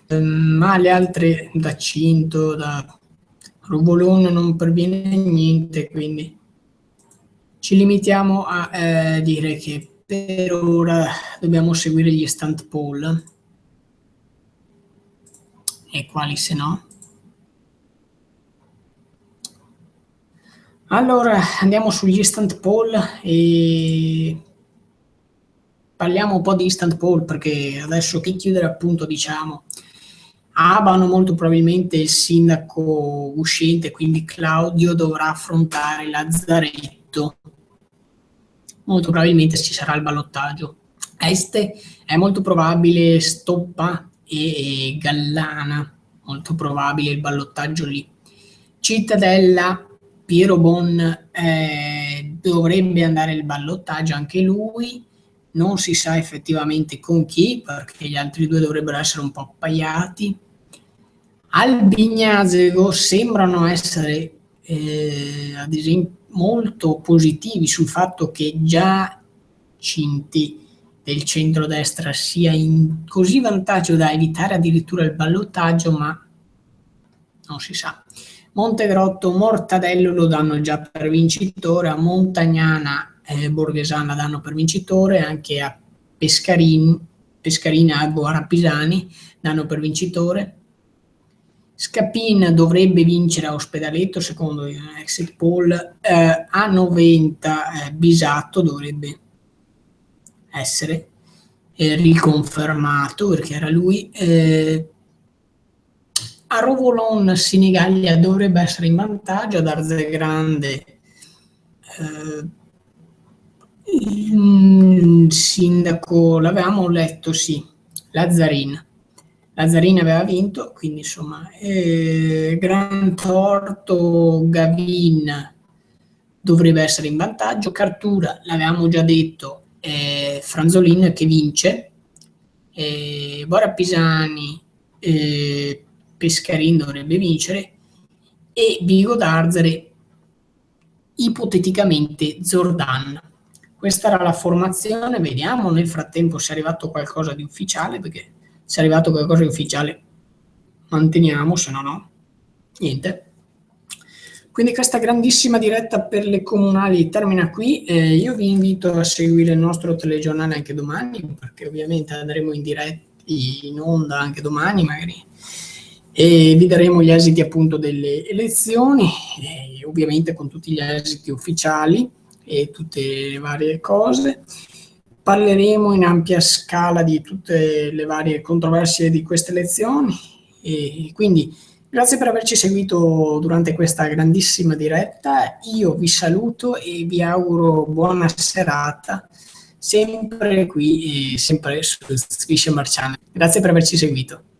A: Ma le altre da Cinto, da Rubolone non perviene niente, quindi ci limitiamo a dire che per ora dobbiamo seguire gli instant poll, e quali se no. Allora andiamo sugli instant poll e parliamo un po' di instant poll, perché adesso che chiudere, appunto, diciamo Abano molto probabilmente il sindaco uscente, quindi Claudio, dovrà affrontare Lazzaretto. Molto probabilmente ci sarà il ballottaggio. Este è molto probabile Stoppa e Gallana, molto probabile il ballottaggio lì. Cittadella, Piero Bon dovrebbe andare il ballottaggio anche lui, non si sa effettivamente con chi, perché gli altri due dovrebbero essere un po' appaiati. Albignasego sembrano essere ad esempio molto positivi sul fatto che già Cinti del centrodestra sia in così vantaggio da evitare addirittura il ballottaggio, ma non si sa. Montegrotto, Mortadello lo danno già per vincitore, a Montagnana Borghesana danno per vincitore, anche a Pescarina e Boara Pisani danno per vincitore. Scapin dovrebbe vincere a Ospedaletto secondo exit poll, a 90 Bisatto dovrebbe essere riconfermato perché era lui. A Rovolon Sinigallia dovrebbe essere in vantaggio, ad Arzegrande il sindaco l'avevamo letto, sì, Lazzarin aveva vinto, quindi insomma Gran Torto, Gavin dovrebbe essere in vantaggio, Cartura l'avevamo già detto, Franzolin che vince, Bora Pisani, Pescarin dovrebbe vincere e Vigo d'Arzere ipoteticamente Zordan. Questa era la formazione, vediamo nel frattempo se è arrivato qualcosa di ufficiale, perché se è arrivato qualcosa di ufficiale manteniamo, se no no, niente. Quindi questa grandissima diretta per le comunali termina qui, io vi invito a seguire il nostro telegiornale anche domani, perché ovviamente andremo in onda anche domani magari, e vi daremo gli esiti appunto delle elezioni, ovviamente con tutti gli esiti ufficiali e tutte le varie cose. Parleremo in ampia scala di tutte le varie controversie di queste elezioni e quindi grazie per averci seguito durante questa grandissima diretta. Io vi saluto e vi auguro buona serata. sempre qui, sempre su Striscia Marciana. Grazie per averci seguito.